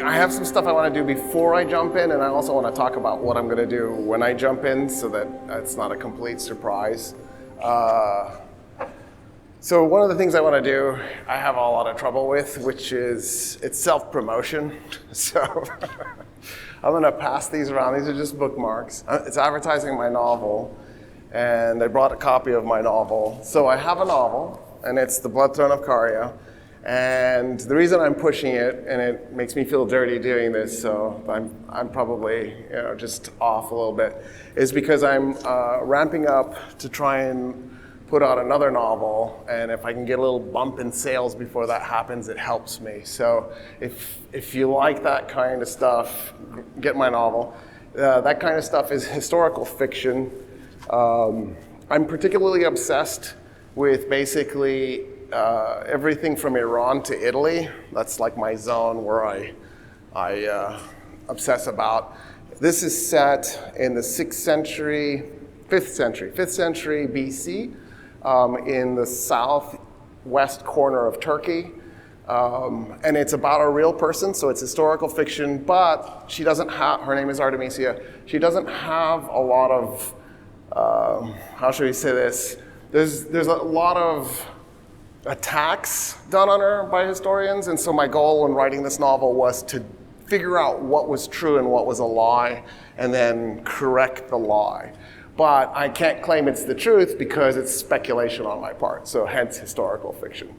I have some stuff I want to do before I jump in, and I also want to talk about what I'm going to do when I jump in so that it's not a complete surprise. So one of the things I want to do, I have a lot of trouble with, which is it's self-promotion. So I'm going to pass these around. These are just bookmarks. It's advertising my novel, and I brought a copy of my novel. So I have a novel, and it's The Blood Throne of Caria. And the reason I'm pushing it, and it makes me feel dirty doing this, so I'm probably just off a little bit, is because I'm ramping up to try and put out another novel, and if I can get a little bump in sales before that happens, it helps me. So if you like that kind of stuff, get my novel. That kind of stuff is historical fiction. I'm particularly obsessed with basically everything from Iran to Italy. That's like my zone where I obsess about. This is set in the 5th century BC. In the southwest corner of Turkey. And it's about a real person, so it's historical fiction, but she doesn't have, her name is Artemisia, she doesn't have a lot of, how should we say this? There's a lot of attacks done on her by historians, and so my goal in writing this novel was to figure out what was true and what was a lie, and then correct the lie. But I can't claim it's the truth because it's speculation on my part, so hence historical fiction.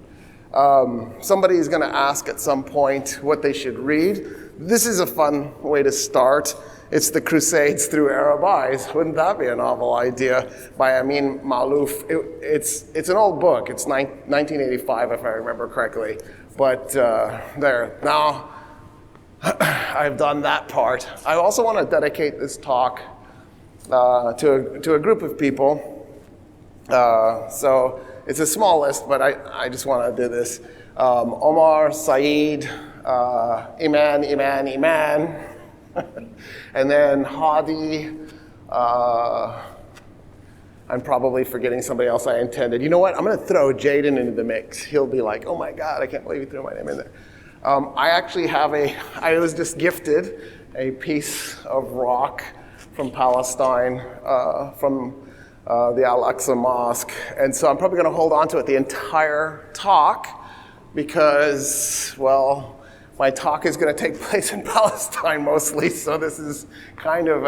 Somebody is going to ask at some point what they should read. This is a fun way to start. It's The Crusades Through Arab Eyes. Wouldn't that be a novel idea? By Amin Maalouf. It's an old book. It's 1985, if I remember correctly. But there. Now, I've done that part. I also want to dedicate this talk to a group of people. So it's a small list, but I just want to do this. Omar, Saeed, Iman, and then Hadi. I'm probably forgetting somebody else I intended. You know what? I'm going to throw Jaden into the mix. He'll be like, oh my God, I can't believe you threw my name in there. I actually have I was just gifted a piece of rock from Palestine, from the Al-Aqsa Mosque. And so I'm probably going to hold on to it the entire talk because, well, my talk is going to take place in Palestine mostly, so this is kind of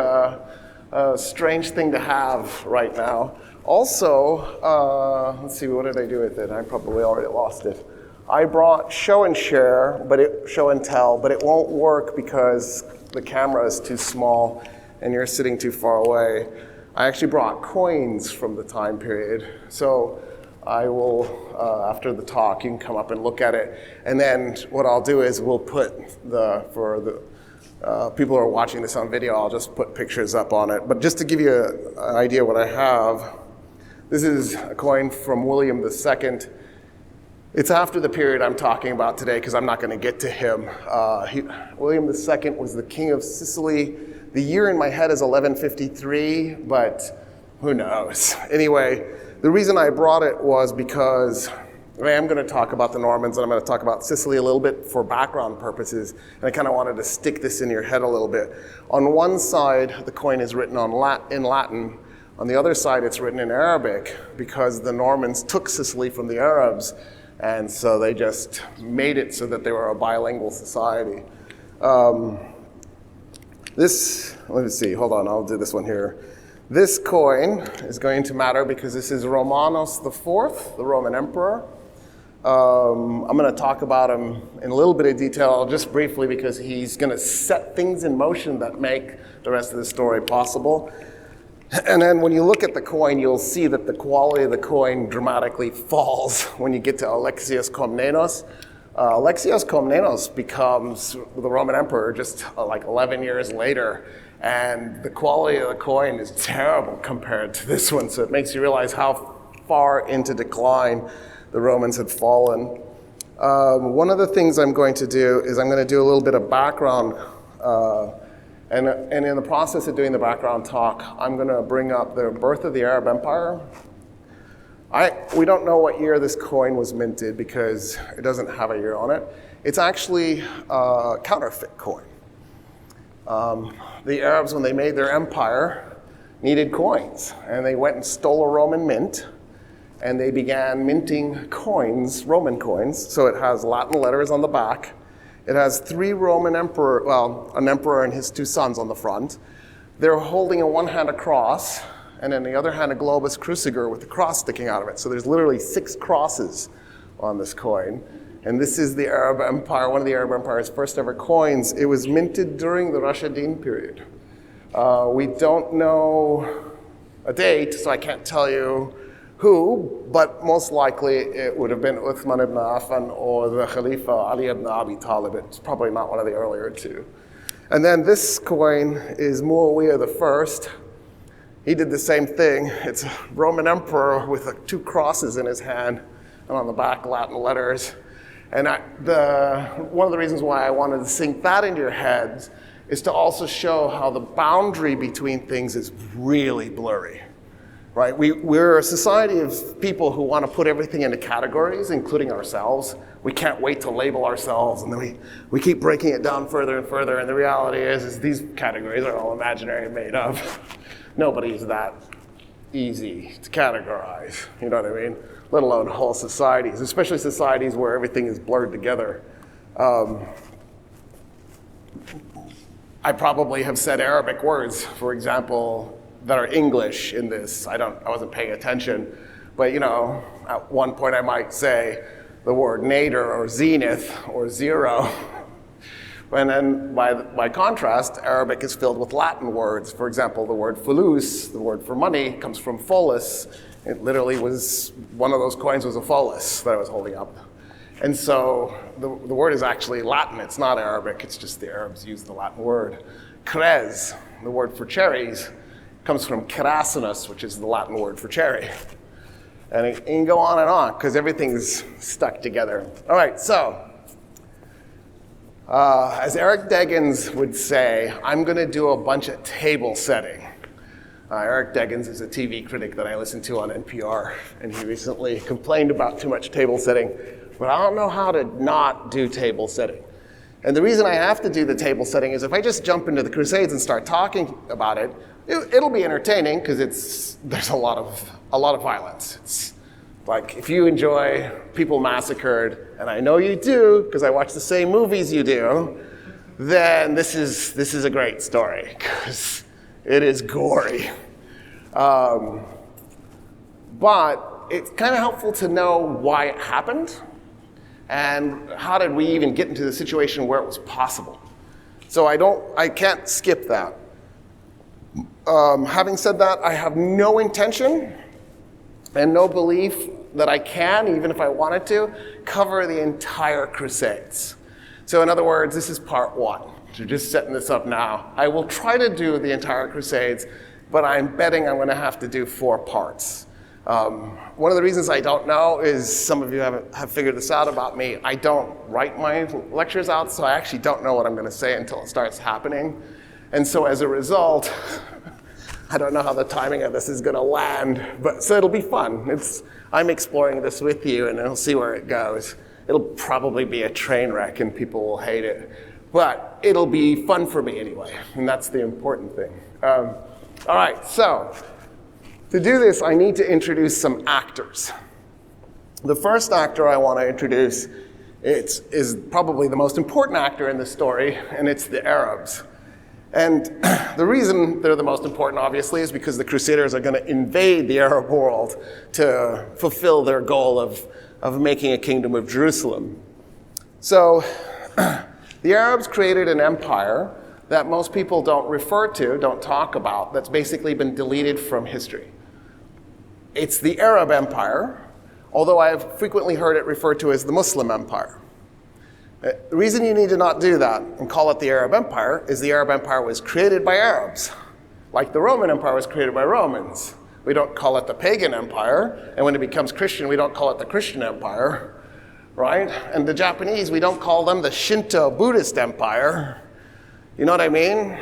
a strange thing to have right now. Also, let's see, what did I do with it? I probably already lost it. I brought show and tell, but it won't work because the camera is too small and you're sitting too far away. I actually brought coins from the time period. So I will, after the talk, you can come up and look at it. And then what I'll do is we'll put for the people who are watching this on video, I'll just put pictures up on it. But just to give you an idea what I have, this is a coin from William II. It's after the period I'm talking about today because I'm not going to get to him. William II was the king of Sicily. The year in my head is 1153, but who knows? Anyway, the reason I brought it was because I am going to talk about the Normans and I'm going to talk about Sicily a little bit for background purposes, and I kind of wanted to stick this in your head a little bit. On one side, the coin is written in Latin. On the other side, it's written in Arabic because the Normans took Sicily from the Arabs, and so they just made it so that they were a bilingual society. Let me see, hold on, I'll do this one here. This coin is going to matter because this is Romanos IV, the Roman emperor. I'm going to talk about him in a little bit of detail, just briefly, because he's going to set things in motion that make the rest of the story possible. And then when you look at the coin, you'll see that the quality of the coin dramatically falls when you get to Alexios Komnenos. Alexios Komnenos becomes the Roman emperor just like 11 years later, and the quality of the coin is terrible compared to this one, so it makes you realize how far into decline the Romans had fallen. One of the things I'm going to do is I'm going to do a little bit of background, and in the process of doing the background talk, I'm going to bring up the birth of the Arab Empire, We don't know what year this coin was minted because it doesn't have a year on it. It's actually a counterfeit coin. The Arabs, when they made their empire, needed coins, and they went and stole a Roman mint, and they began minting coins, Roman coins. So it has Latin letters on the back. It has 3 Roman emperor, well, an emperor and his 2 sons on the front. They're holding in one hand a cross, and in the other hand a globus cruciger with the cross sticking out of it. So there's literally 6 crosses on this coin. And this is the Arab Empire, one of the Arab Empire's first ever coins. It was minted during the Rashidun period. We don't know a date, so I can't tell you who, but most likely it would have been Uthman ibn Affan or the Khalifa Ali ibn Abi Talib. It's probably not one of the earlier 2. And then this coin is Muawiyah the First. He did the same thing. It's a Roman emperor with 2 crosses in his hand, and on the back Latin letters. And one of the reasons why I wanted to sink that into your heads is to also show how the boundary between things is really blurry, right? We're a society of people who want to put everything into categories, including ourselves. We can't wait to label ourselves, and then we keep breaking it down further and further, and the reality is these categories are all imaginary and made up. Nobody's that easy to categorize, you know what I mean? Let alone whole societies, especially societies where everything is blurred together. I probably have said Arabic words, for example, that are English in this. I wasn't paying attention, but at one point I might say the word nadir or zenith or zero. And then by contrast, Arabic is filled with Latin words. For example, the word fulus, the word for money, comes from folus. It literally was, one of those coins was a folus that I was holding up. And so the word is actually Latin. It's not Arabic. It's just the Arabs use the Latin word. Crez, the word for cherries, comes from cerasinus, which is the Latin word for cherry. And it can go on and on because everything's stuck together. All right, so as Eric Deggans would say, I'm going to do a bunch of table setting. Eric Deggans is a TV critic that I listen to on NPR, and he recently complained about too much table setting, but I don't know how to not do table setting. And the reason I have to do the table setting is if I just jump into the Crusades and start talking about it, it'll be entertaining because there's a lot of violence. It's like if you enjoy people massacred, and I know you do because I watch the same movies you do, then this is a great story because it is gory. But it's kind of helpful to know why it happened and how did we even get into the situation where it was possible. So I can't skip that. Having said that, I have no intention and no belief that I can, even if I wanted to, cover the entire Crusades. So in other words, this is part 1. So just setting this up now. I will try to do the entire Crusades, but I'm betting I'm going to have to do 4 parts. One of the reasons I don't know is some of you have figured this out about me. I don't write my lectures out, so I actually don't know what I'm going to say until it starts happening. And so as a result, I don't know how the timing of this is going to land, so it'll be fun. I'm exploring this with you, and we'll see where it goes. It'll probably be a train wreck, and people will hate it. But it'll be fun for me anyway, and that's the important thing. All right, so to do this, I need to introduce some actors. The first actor I want to introduce is probably the most important actor in the story, and it's the Arabs. And the reason they're the most important, obviously, is because the Crusaders are going to invade the Arab world to fulfill their goal of making a kingdom of Jerusalem. So the Arabs created an empire that most people don't talk about, that's basically been deleted from history. It's the Arab Empire, although I have frequently heard it referred to as the Muslim Empire. The reason you need to not do that and call it the Arab Empire is the Arab Empire was created by Arabs, like the Roman Empire was created by Romans. We don't call it the pagan empire, and when it becomes Christian, we don't call it the Christian Empire, right? And the Japanese, we don't call them the Shinto Buddhist Empire. You know what I mean?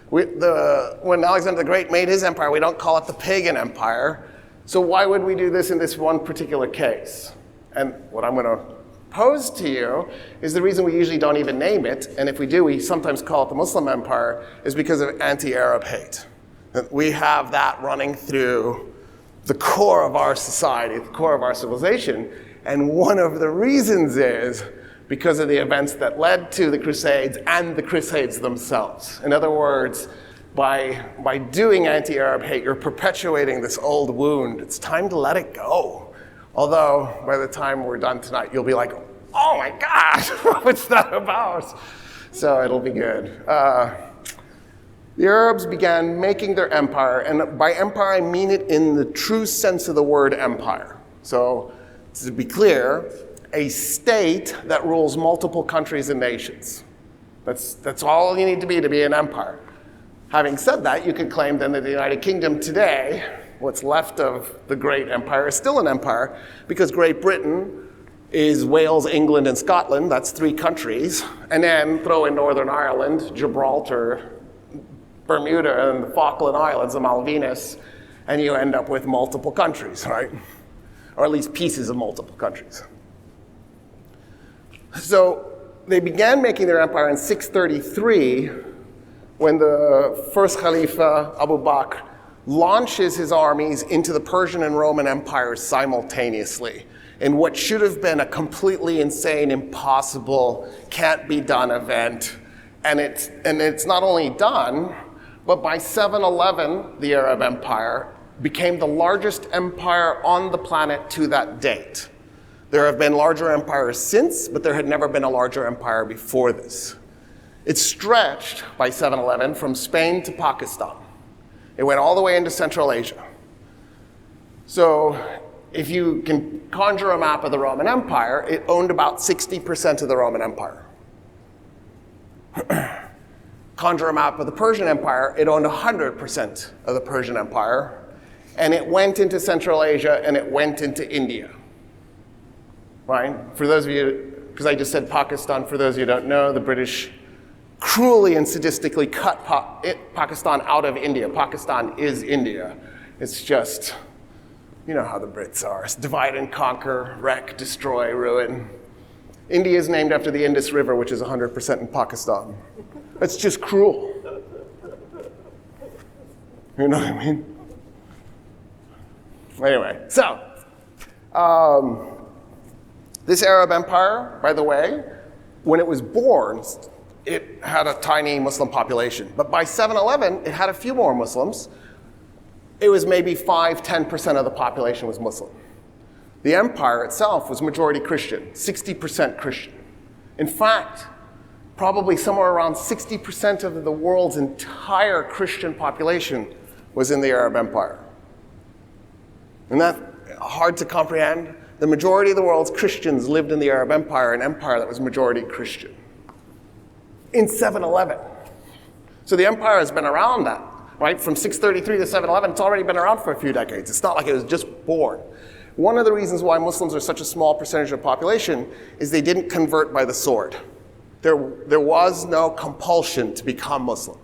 When Alexander the Great made his empire, we don't call it the pagan empire. So why would we do this in this one particular case? And what I'm going to pose to you is the reason we usually don't even name it, and if we do, we sometimes call it the Muslim Empire, is because of anti-Arab hate. That we have that running through the core of our society, the core of our civilization, and one of the reasons is because of the events that led to the Crusades and the Crusades themselves. In other words, by doing anti-Arab hate, you're perpetuating this old wound. It's time to let it go. Although, by the time we're done tonight, you'll be like, oh my God, what's that about? So it'll be good. The Arabs began making their empire, and by empire I mean it in the true sense of the word empire. So, to be clear, a state that rules multiple countries and nations. That's all you need to be an empire. Having said that, you could claim then that the United Kingdom today, what's left of the great empire, is still an empire, because Great Britain is Wales, England, and Scotland. That's 3 countries. And then throw in Northern Ireland, Gibraltar, Bermuda, and the Falkland Islands, the Malvinas, and you end up with multiple countries, right? Or at least pieces of multiple countries. So they began making their empire in 633 when the first Khalifa, Abu Bakr, launches his armies into the Persian and Roman empires simultaneously in what should have been a completely insane, impossible, can't be done event. And it's not only done, but by 711, the Arab Empire became the largest empire on the planet to that date. There have been larger empires since, but there had never been a larger empire before this. It stretched by 711 from Spain to Pakistan. It went all the way into Central Asia. So if you can conjure a map of the Roman Empire, it owned about 60% of the Roman Empire. Conjure a map of the Persian Empire, it owned 100% of the Persian Empire, and it went into Central Asia and it went into India. Right? For those of you, because I just said Pakistan, for those of you who don't know, the British cruelly and sadistically cut Pakistan out of India. Pakistan is India. It's just, you know how the Brits are. It's divide and conquer, wreck, destroy, ruin. India is named after the Indus River, which is 100% in Pakistan. It's just cruel. You know what I mean? Anyway, so, this Arab empire, by the way, when it was born, it had a tiny Muslim population. But by 711, it had a few more Muslims. It was maybe 5-10% of the population was Muslim. The empire itself was majority Christian, 60% Christian. In fact, probably somewhere around 60% of the world's entire Christian population was in the Arab Empire. Isn't that hard to comprehend? The majority of the world's Christians lived in the Arab Empire, an empire that was majority Christian. In 711. So the empire has been around that, right? From 633 to 711, it's already been around for a few decades. It's not like it was just born. One of the reasons why Muslims are such a small percentage of the population is they didn't convert by the sword. There was no compulsion to become Muslim.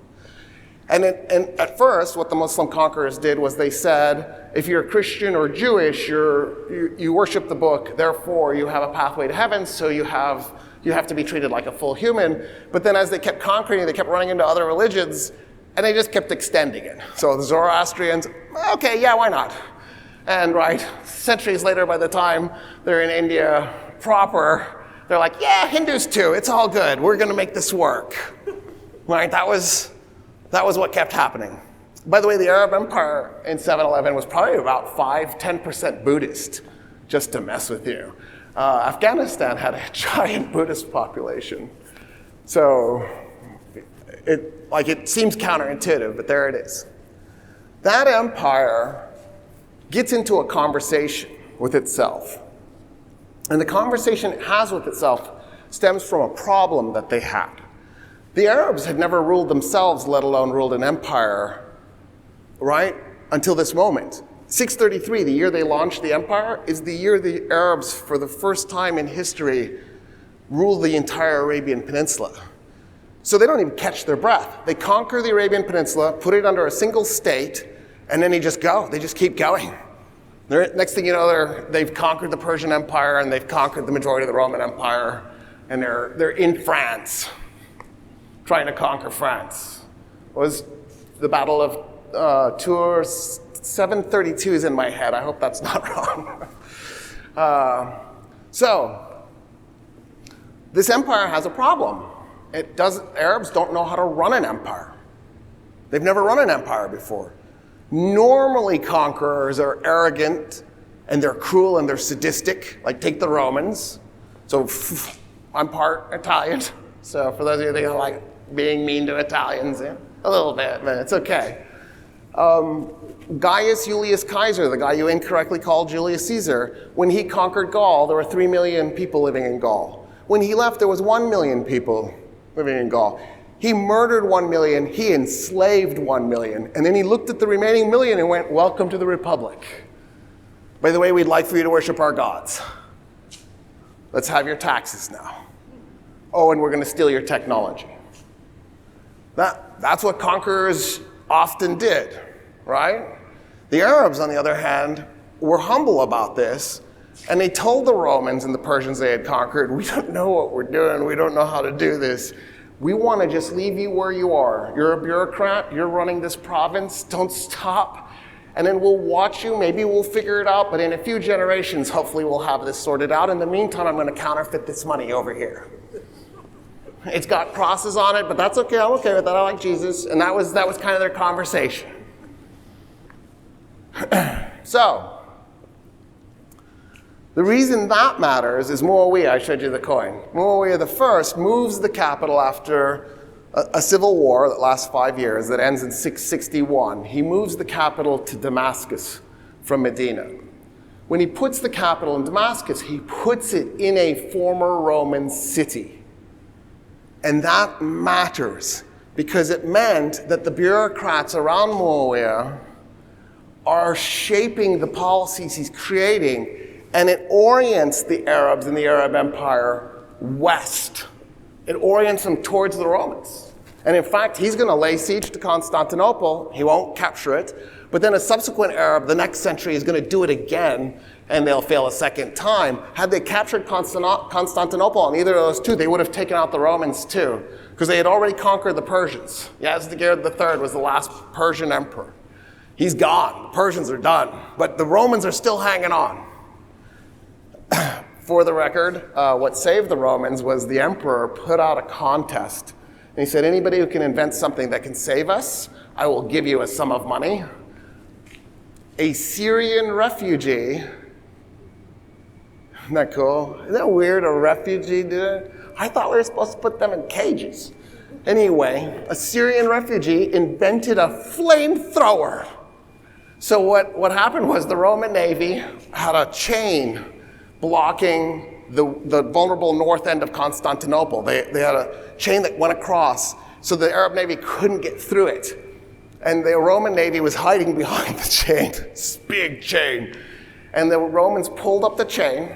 And at first, what the Muslim conquerors did was they said, if you're Christian or Jewish, you worship the book, therefore you have a pathway to heaven, so you have to be treated like a full human. But then as they kept conquering, they kept running into other religions, and they just kept extending it. So the Zoroastrians, okay, yeah, why not? And right, centuries later, by the time they're in India proper, they're like, yeah, Hindus too, it's all good. We're gonna make this work. Right, that was what kept happening. By the way, the Arab Empire in 711 was probably about 5-10% Buddhist, just to mess with you. Afghanistan had a giant Buddhist population. So it seems counterintuitive, but there it is. That empire gets into a conversation with itself. And the conversation it has with itself stems from a problem that they had. The Arabs had never ruled themselves, let alone ruled an empire, right, until this moment. 633, the year they launched the empire, is the year the Arabs, for the first time in history, ruled the entire Arabian Peninsula. So they don't even catch their breath. They conquer the Arabian Peninsula, put it under a single state, and then they just go. They just keep going. Next thing you know, they've conquered the Persian Empire and they've conquered the majority of the Roman Empire, and they're in France, trying to conquer France. It was the Battle of Tours. 732 is in my head. I hope that's not wrong. So this empire has a problem. Arabs don't know how to run an empire. They've never run an empire before. Normally conquerors are arrogant and they're cruel and they're sadistic, like take the Romans. So I'm part Italian. So for those of you that like being mean to Italians, yeah, a little bit, but it's okay. Gaius Julius Caesar, the guy you incorrectly called Julius Caesar, when he conquered Gaul, there were 3 million people living in Gaul. When he left, there was 1 million people living in Gaul. He murdered 1 million, he enslaved 1 million, and then he looked at the remaining million and went, welcome to the Republic. By the way, we'd like for you to worship our gods. Let's have your taxes now. Oh, and we're going to steal your technology. That's what conquerors often did, right? The Arabs, on the other hand, were humble about this, and they told the Romans and the Persians they had conquered, we don't know what we're doing, we don't know how to do this. We want to just leave you where you are. You're a bureaucrat, you're running this province, don't stop, and then we'll watch you, maybe we'll figure it out, but in a few generations, hopefully we'll have this sorted out. In the meantime, I'm going to counterfeit this money over here. It's got crosses on it, but that's okay, I'm okay with that, I like Jesus. And that was kind of their conversation. So, the reason that matters is Muawiyah, I showed you the coin. Muawiyah the first moves the capital after a civil war that lasts 5 years, that ends in 661. He moves the capital to Damascus from Medina. When he puts the capital in Damascus, he puts it in a former Roman city. And that matters because it meant that the bureaucrats around Muawiyah are shaping the policies he's creating, and it orients the Arabs and the Arab Empire west. It orients them towards the Romans. And in fact, he's going to lay siege to Constantinople. He won't capture it. But then a subsequent Arab, the next century, is going to do it again, and they'll fail a second time. Had they captured Constantinople on either of those two, they would have taken out the Romans too, because they had already conquered the Persians. Yazdegerd III was the last Persian emperor. He's gone. The Persians are done. But the Romans are still hanging on. For the record, what saved the Romans was the emperor put out a contest. And he said, anybody who can invent something that can save us, I will give you a sum of money. A Syrian refugee, isn't that cool? Isn't that weird, a refugee did it? I thought we were supposed to put them in cages. Anyway, a Syrian refugee invented a flamethrower. So what happened was the Roman Navy had a chain blocking the vulnerable north end of Constantinople. They had a chain that went across, so the Arab Navy couldn't get through it. And the Roman Navy was hiding behind the chain, this big chain. And the Romans pulled up the chain,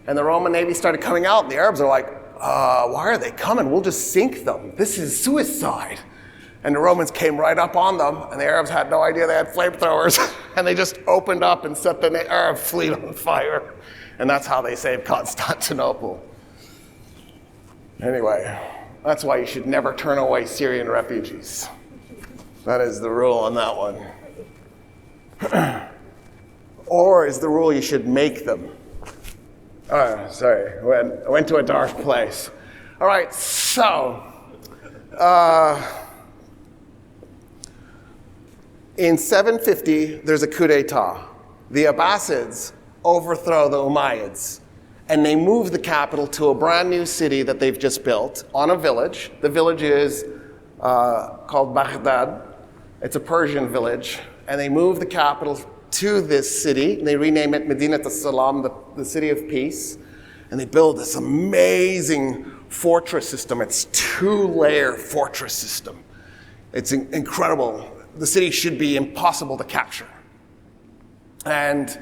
and the Roman Navy started coming out, and the Arabs are like, why are they coming? We'll just sink them. This is suicide. And the Romans came right up on them, and the Arabs had no idea they had flamethrowers, and they just opened up and set the Arab fleet on fire. And that's how they saved Constantinople. Anyway, that's why you should never turn away Syrian refugees. That is the rule on that one. Or is the rule you should make them. Oh, sorry, I went to a dark place. All right, so in 750, there's a coup d'etat. The Abbasids overthrow the Umayyads, and they move the capital to a brand new city that they've just built on a village. The village is called Baghdad. It's a Persian village, and they move the capital to this city, and they rename it Medinat as-Salam, the city of peace, and they build this amazing fortress system. It's 2-layer fortress system. It's incredible. The city should be impossible to capture. And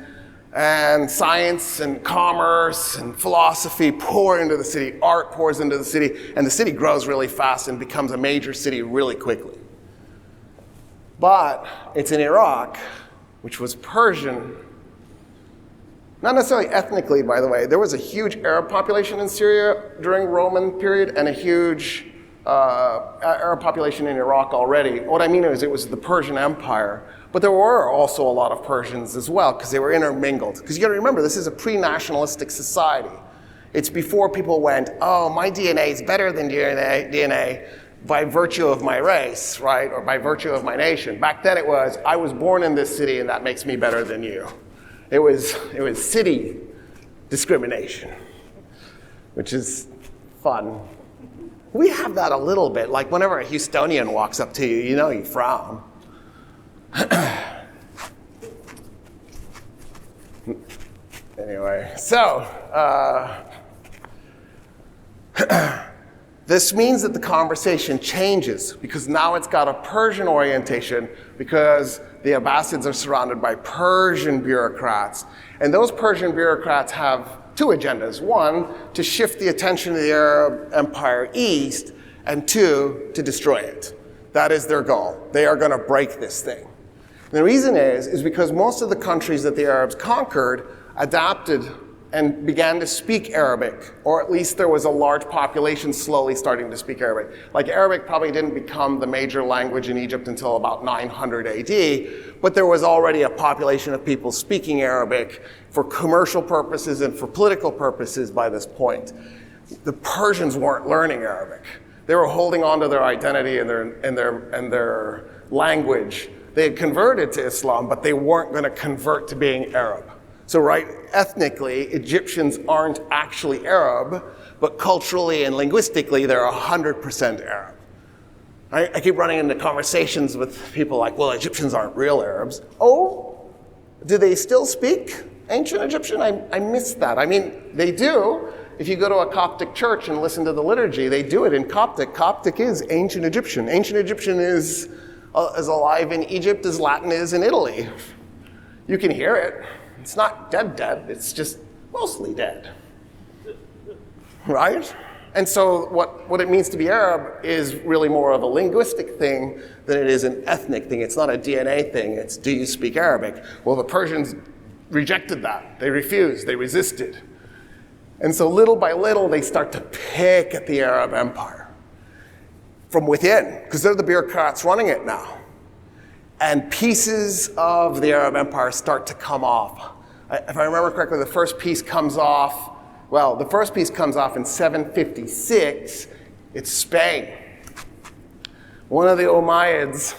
science and commerce and philosophy pour into the city, art pours into the city, and the city grows really fast and becomes a major city really quickly. But it's in Iraq, which was Persian, Not necessarily ethnically, by the way. There was a huge Arab population in Syria during Roman period and a huge Arab population in Iraq already. What I mean is it was the Persian Empire. But there were also a lot of Persians as well because they were intermingled. Because you got to remember, this is a pre-nationalistic society. It's before people went, oh, my DNA is better than DNA by virtue of my race, right? Or by virtue of my nation. Back then it was, I was born in this city and that makes me better than you. It was city discrimination, which is fun. We have that a little bit. Like whenever a Houstonian walks up to you, you know you frown. Anyway, so this means that the conversation changes because now it's got a Persian orientation because the Abbasids are surrounded by Persian bureaucrats. And those Persian bureaucrats have two agendas. One, to shift the attention of the Arab Empire east, and two, to destroy it. That is their goal. They are going to break this thing. And the reason is because most of the countries that the Arabs conquered adapted and began to speak Arabic, or at least there was a large population slowly starting to speak Arabic. Like Arabic probably didn't become the major language in Egypt until about 900 AD, but there was already a population of people speaking Arabic for commercial purposes and for political purposes by this point. The Persians weren't learning Arabic. They were holding on to their identity and their language. They had converted to Islam, but they weren't going to convert to being Arab. So right, ethnically, Egyptians aren't actually Arab, but culturally and linguistically, they're 100% Arab. I keep running into conversations with people like, well, Egyptians aren't real Arabs. Oh, do they still speak ancient Egyptian? I missed that. I mean, they do. If you go to a Coptic church and listen to the liturgy, they do it in Coptic. Coptic is ancient Egyptian. Ancient Egyptian is as alive in Egypt as Latin is in Italy. You can hear it. It's not dead, it's just mostly dead, right? And so what it means to be Arab is really more of a linguistic thing than it is an ethnic thing. It's not a DNA thing, it's do you speak Arabic? Well, the Persians rejected that. They refused, they resisted. And so little by little, they start to pick at the Arab Empire from within, because they're the bureaucrats running it now. And pieces of the Arab Empire start to come off. If I remember correctly, the first piece comes off in 756. It's Spain. One of the Umayyads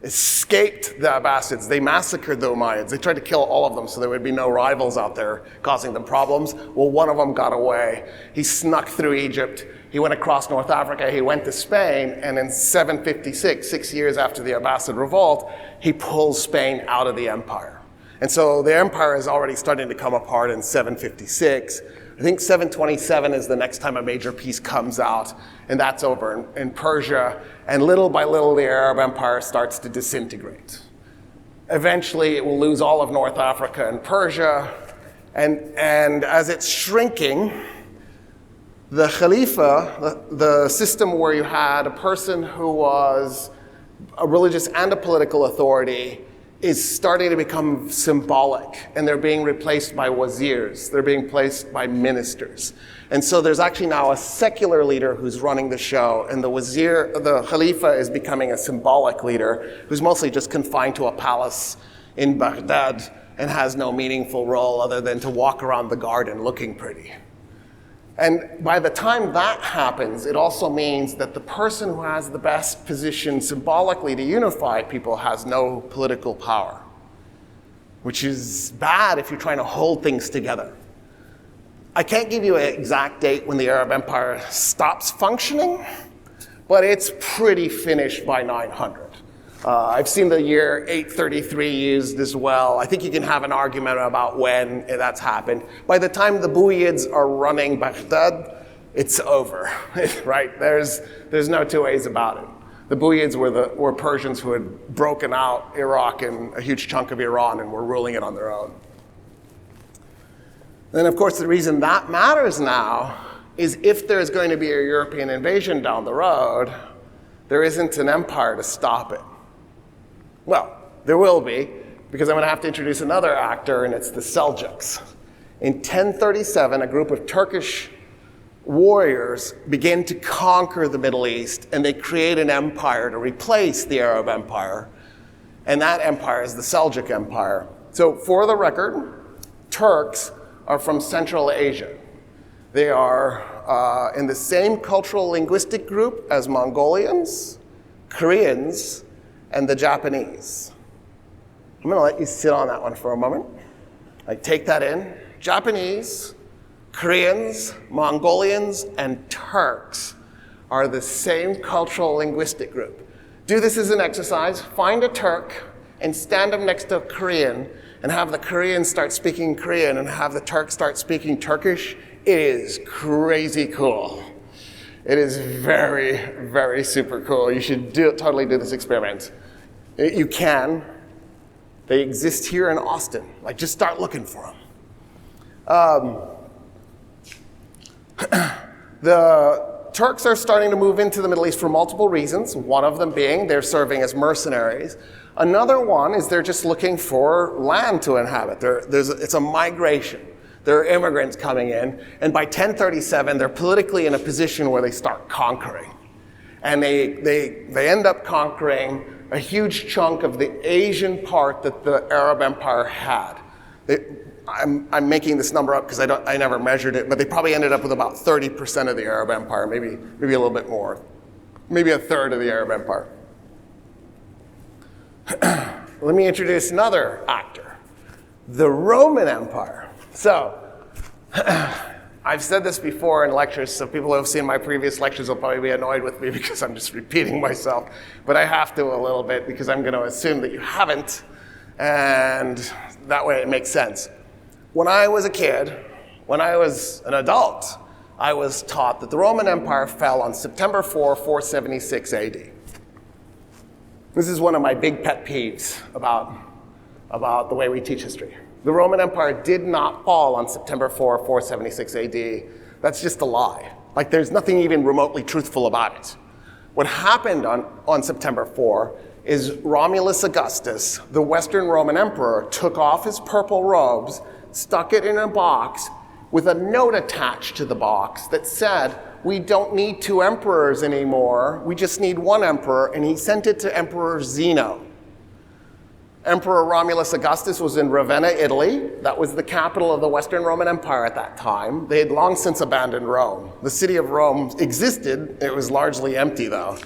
escaped the Abbasids. They massacred the Umayyads. They tried to kill all of them so there would be no rivals out there causing them problems. Well, one of them got away. He snuck through Egypt. He went across North Africa. He went to Spain. And in 756, 6 years after the Abbasid revolt, he pulls Spain out of the empire. And so the empire is already starting to come apart in 756. I think 727 is the next time a major piece comes out, and that's over in Persia. And little by little, the Arab Empire starts to disintegrate. Eventually, it will lose all of North Africa and Persia. And as it's shrinking, the Khalifa, the system where you had a person who was a religious and a political authority, is starting to become symbolic, and they're being replaced by wazirs. They're being replaced by ministers. And so there's actually now a secular leader who's running the show, and the Khalifa is becoming a symbolic leader who's mostly just confined to a palace in Baghdad and has no meaningful role other than to walk around the garden looking pretty. And by the time that happens, it also means that the person who has the best position symbolically to unify people has no political power, which is bad if you're trying to hold things together. I can't give you an exact date when the Arab Empire stops functioning, but it's pretty finished by 900. I've seen the year 833 used as well. I think you can have an argument about when that's happened. By the time the Buyids are running Baghdad, it's over, right? There's no two ways about it. The Buyids were Persians who had broken out Iraq and a huge chunk of Iran and were ruling it on their own. Then, of course, the reason that matters now is if there's going to be a European invasion down the road, there isn't an empire to stop it. Well, there will be, because I'm going to have to introduce another actor, and it's the Seljuks. In 1037, a group of Turkish warriors begin to conquer the Middle East, and they create an empire to replace the Arab Empire. And that empire is the Seljuk Empire. So for the record, Turks are from Central Asia. They are in the same cultural linguistic group as Mongolians, Koreans, and the Japanese. I'm gonna let you sit on that one for a moment. Like, take that in. Japanese, Koreans, Mongolians, and Turks are the same cultural linguistic group. Do this as an exercise. Find a Turk and stand them next to a Korean and have the Korean start speaking Korean and have the Turk start speaking Turkish. It is crazy cool. It is very, very super cool. You should totally do this experiment. You can. They exist here in Austin. Like, just start looking for them. The Turks are starting to move into the Middle East for multiple reasons. One of them being they're serving as mercenaries. Another one is they're just looking for land to inhabit. It's a migration. There are immigrants coming in, and by 1037, they're politically in a position where they start conquering. And they end up conquering a huge chunk of the Asian part that the Arab Empire had. I'm making this number up because I never measured it, but they probably ended up with about 30% of the Arab Empire, maybe a little bit more, maybe a third of the Arab Empire. Let me introduce another actor, the Roman Empire. So, I've said this before in lectures, so people who have seen my previous lectures will probably be annoyed with me because I'm just repeating myself, but I have to a little bit because I'm going to assume that you haven't, and that way it makes sense. When I was a kid, when I was an adult, I was taught that the Roman Empire fell on September 4, 476 AD. This is one of my big pet peeves about the way we teach history. The Roman Empire did not fall on September 4, 476 AD. That's just a lie. Like, there's nothing even remotely truthful about it. What happened on September 4 is Romulus Augustus, the Western Roman Emperor, took off his purple robes, stuck it in a box with a note attached to the box that said, "We don't need two emperors anymore, we just need one emperor," and he sent it to Emperor Zeno. Emperor Romulus Augustus was in Ravenna, Italy. That was the capital of the Western Roman Empire at that time. They had long since abandoned Rome. The city of Rome existed. It was largely empty, though.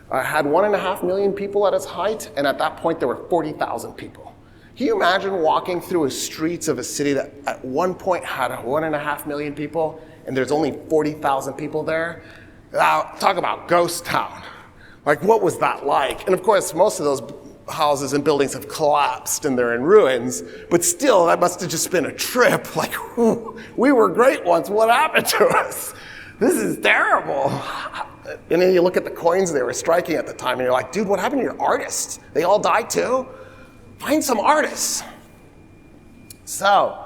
Had 1.5 million people at its height, and at that point there were 40,000 people. Can you imagine walking through the streets of a city that at one point had 1.5 million people, and there's only 40,000 people there? Talk about ghost town. Like, what was that like? And of course, most of those houses and buildings have collapsed and they're in ruins, but still, that must have just been a trip. Like, we were great once, what happened to us? This is terrible. And then you look at the coins they were striking at the time and you're like, dude, what happened to your artists? They all died too? Find some artists. So,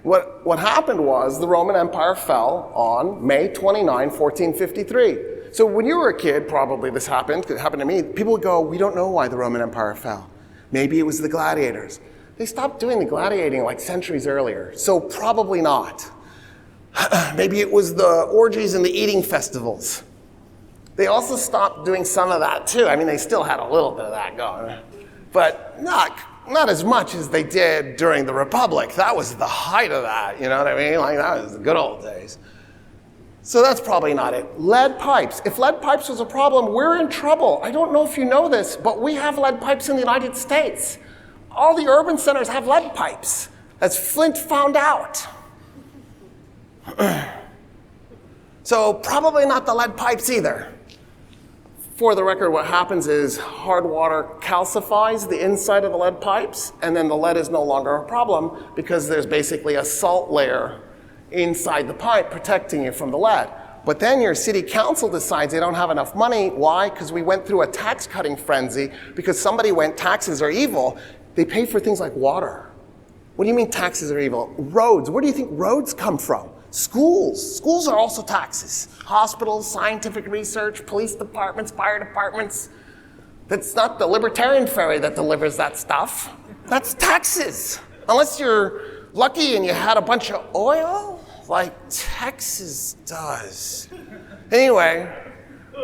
what happened was the Roman Empire fell on May 29, 1453. So when you were a kid, probably this happened, it happened to me, people would go, we don't know why the Roman Empire fell. Maybe it was the gladiators. They stopped doing the gladiating like centuries earlier, so probably not. Maybe it was the orgies and the eating festivals. They also stopped doing some of that too. I mean, they still had a little bit of that going, but not as much as they did during the Republic. That was the height of that, you know what I mean? Like, that was the good old days. So that's probably not it. Lead pipes. If lead pipes was a problem, we're in trouble. I don't know if you know this, but we have lead pipes in the United States. All the urban centers have lead pipes, as Flint found out. So probably not the lead pipes either. For the record, what happens is hard water calcifies the inside of the lead pipes, and then the lead is no longer a problem because there's basically a salt layer inside the pipe protecting you from the lead. But then your city council decides they don't have enough money. Why? Because we went through a tax cutting frenzy because somebody went, taxes are evil. They pay for things like water. What do you mean taxes are evil? Roads. Where do you think roads come from? Schools. Schools are also taxes. Hospitals, scientific research, police departments, fire departments. That's not the Libertarian Ferry that delivers that stuff. That's taxes. Unless you're lucky and you had a bunch of oil like Texas does. Anyway,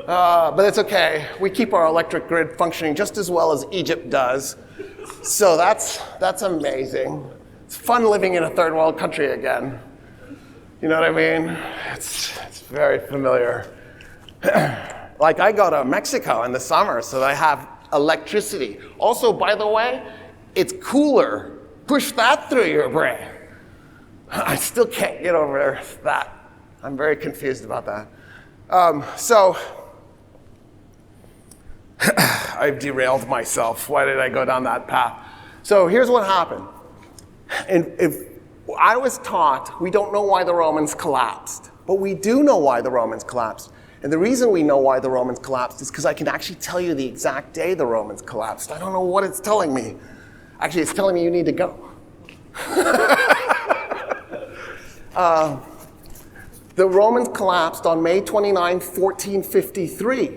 but it's okay. We keep our electric grid functioning just as well as Egypt does. So that's amazing. It's fun living in a third world country again. You know what I mean? It's very familiar. Like I go to Mexico in the summer, so I have electricity. Also, by the way, it's cooler. Push that through your brain. I still can't get over that. I'm very confused about that. So I've derailed myself. Why did I go down that path? So here's what happened. And if I was taught, we don't know why the Romans collapsed, but we do know why the Romans collapsed. And the reason we know why the Romans collapsed is because I can actually tell you the exact day the Romans collapsed. I don't know what it's telling me. Actually, it's telling me you need to go. The Romans collapsed on May 29, 1453.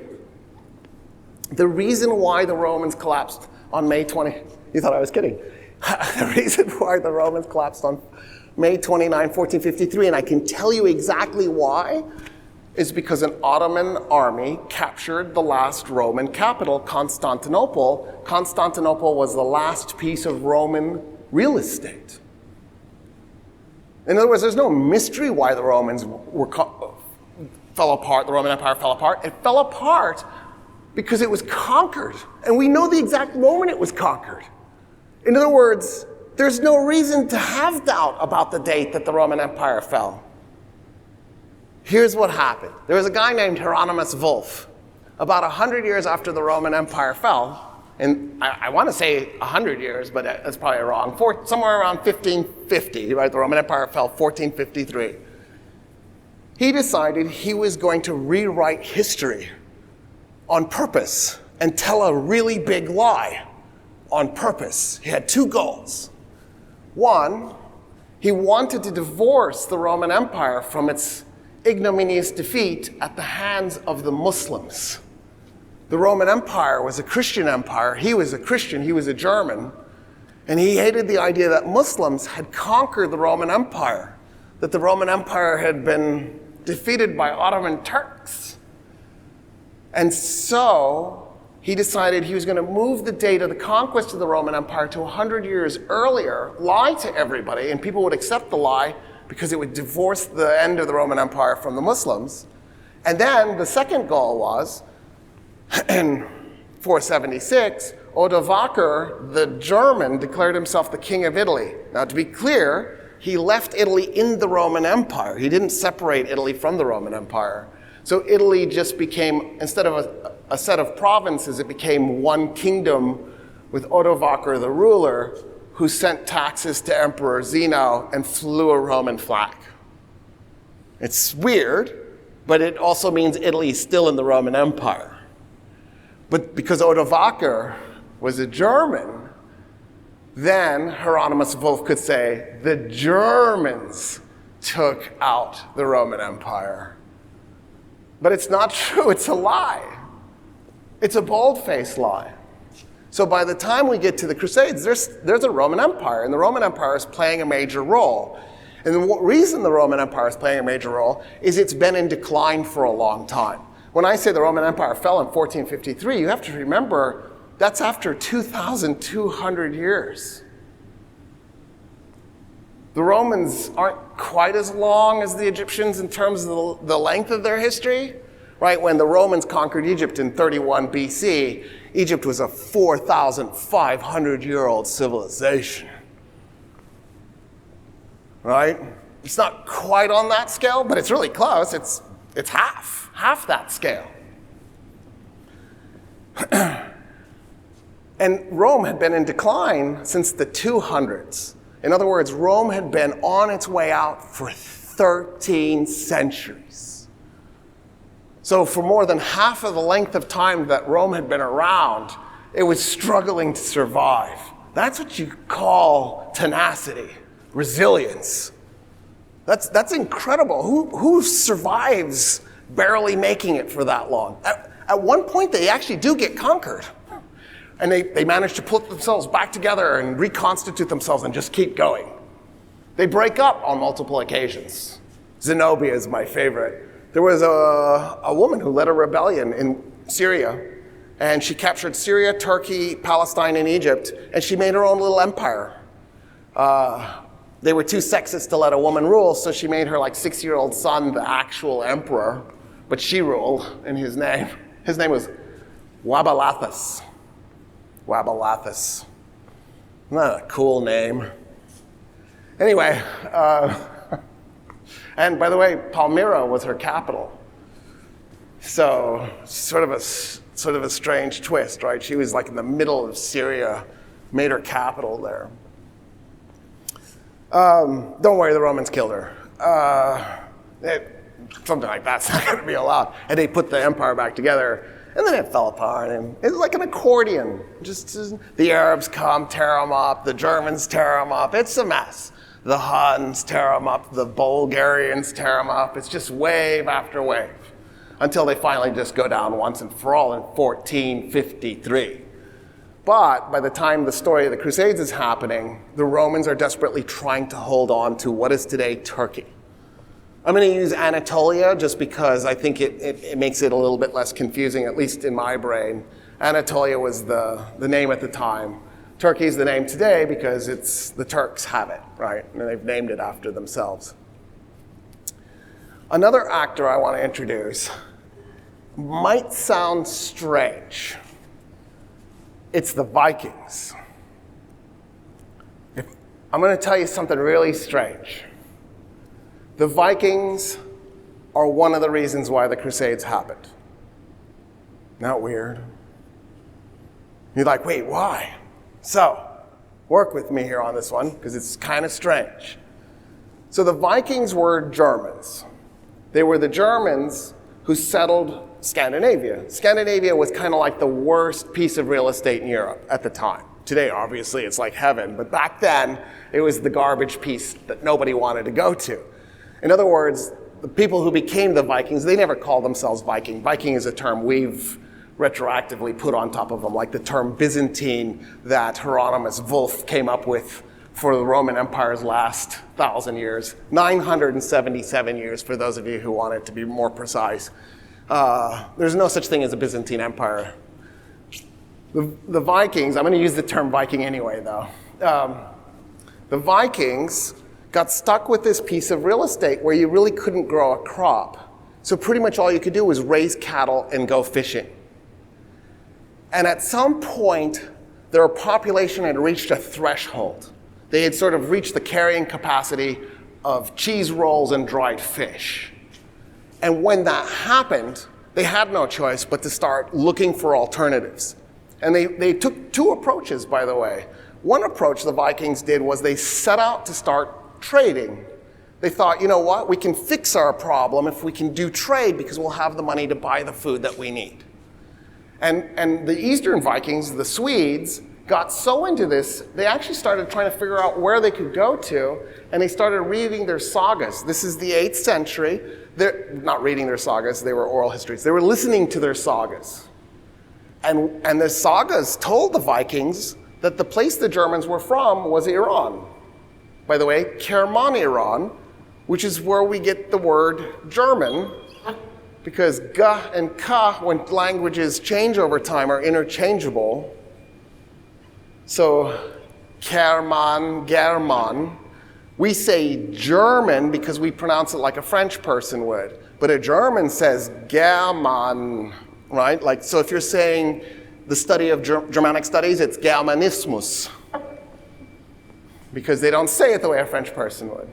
The reason why the Romans collapsed on May 20, you thought I was kidding. The reason why the Romans collapsed on May 29, 1453, and I can tell you exactly why, is because an Ottoman army captured the last Roman capital, Constantinople. Constantinople was the last piece of Roman real estate. In other words, there's no mystery why the Romans fell apart, the Roman Empire fell apart. It fell apart because it was conquered. And we know the exact moment it was conquered. In other words, there's no reason to have doubt about the date that the Roman Empire fell. Here's what happened. There was a guy named Hieronymus Wolff. About 100 years after the Roman Empire fell, and I want to say 100 years, but that's probably wrong, somewhere around 1550, right? The Roman Empire fell 1453. He decided he was going to rewrite history on purpose and tell a really big lie on purpose. He had two goals. One, he wanted to divorce the Roman Empire from its ignominious defeat at the hands of the Muslims. The Roman Empire was a Christian empire. He was a Christian, he was a German, and he hated the idea that Muslims had conquered the Roman Empire, that the Roman Empire had been defeated by Ottoman Turks. And so he decided he was going to move the date of the conquest of the Roman Empire to 100 years earlier, lie to everybody, and people would accept the lie because it would divorce the end of the Roman Empire from the Muslims. And then the second goal was, in 476, Odovaker, the German, declared himself the king of Italy. Now, to be clear, he left Italy in the Roman Empire. He didn't separate Italy from the Roman Empire. So Italy just became, instead of a set of provinces, it became one kingdom with Odovaker, the ruler, who sent taxes to Emperor Zeno and flew a Roman flag. It's weird, but it also means Italy is still in the Roman Empire. But because Odovaker was a German, then Hieronymus Wolff could say, the Germans took out the Roman Empire. But it's not true, it's a lie. It's a bold-faced lie. So by the time we get to the Crusades, there's a Roman Empire, and the Roman Empire is playing a major role. And the reason the Roman Empire is playing a major role is it's been in decline for a long time. When I say the Roman Empire fell in 1453, you have to remember that's after 2,200 years. The Romans aren't quite as long as the Egyptians in terms of the length of their history, right? When the Romans conquered Egypt in 31 BC, Egypt was a 4,500-year-old civilization, right? It's not quite on that scale, but it's really close. It's half that scale. And Rome had been in decline since the 200s. In other words, Rome had been on its way out for 13 centuries. So for more than half of the length of time that Rome had been around, it was struggling to survive. That's what you call tenacity, resilience. That's incredible. Who survives barely making it for that long? At one point, they actually do get conquered. And they manage to put themselves back together and reconstitute themselves and just keep going. They break up on multiple occasions. Zenobia is my favorite. There was a woman who led a rebellion in Syria, and she captured Syria, Turkey, Palestine, and Egypt, and she made her own little empire. They were too sexist to let a woman rule, so she made her 6-year-old son the actual emperor, but she ruled in his name. His name was Wabalathus. Wabalathus. Not a cool name. Anyway, and by the way, Palmyra was her capital. So sort of a strange twist, right? She was in the middle of Syria, made her capital there. Don't worry, the Romans killed her. Something like that's not going to be allowed. And they put the empire back together, and then it fell apart. And it's like an accordion. Just the Arabs come, tear them up. The Germans tear them up. It's a mess. The Huns tear them up. The Bulgarians tear them up. It's just wave after wave until they finally just go down once and for all in 1453. But by the time the story of the Crusades is happening, the Romans are desperately trying to hold on to what is today Turkey. I'm going to use Anatolia just because I think it makes it a little bit less confusing, at least in my brain. Anatolia was the name at the time. Turkey is the name today because the Turks have it, right? And they've named it after themselves. Another actor I want to introduce might sound strange. It's the Vikings. I'm going to tell you something really strange. The Vikings are one of the reasons why the Crusades happened. Not weird? You're like, wait, why? So, work with me here on this one, because it's kind of strange. So the Vikings were Germans. They were the Germans who settled Scandinavia. Scandinavia was kind of like the worst piece of real estate in Europe at the time. Today, obviously, it's like heaven, but back then, it was the garbage piece that nobody wanted to go to. In other words, the people who became the Vikings, they never called themselves Viking. Viking is a term we've retroactively put on top of them, like the term Byzantine that Hieronymus Wolff came up with for the Roman Empire's last 1,000 years. 977 years, for those of you who want it to be more precise. There's no such thing as a Byzantine Empire. The Vikings, I'm going to use the term Viking anyway, though. The Vikings got stuck with this piece of real estate where you really couldn't grow a crop. So pretty much all you could do was raise cattle and go fishing. And at some point, their population had reached a threshold. They had sort of reached the carrying capacity of cheese rolls and dried fish. And when that happened, they had no choice but to start looking for alternatives. And they took two approaches, by the way. One approach the Vikings did was they set out to start trading. They thought, you know what, we can fix our problem if we can do trade because we'll have the money to buy the food that we need. And the Eastern Vikings, the Swedes, got so into this, they actually started trying to figure out where they could go to, and they started reading their sagas. This is the 8th century. They're not reading their sagas, they were oral histories. They were listening to their sagas. And the sagas told the Vikings that the place the Germans were from was Iran. By the way, Kerman Iran, which is where we get the word German, because G and K, when languages change over time, are interchangeable. So Kerman, German. We say German because we pronounce it like a French person would. But a German says German, right? Like, so if you're saying the study of Germanic studies, it's Germanismus. Because they don't say it the way a French person would.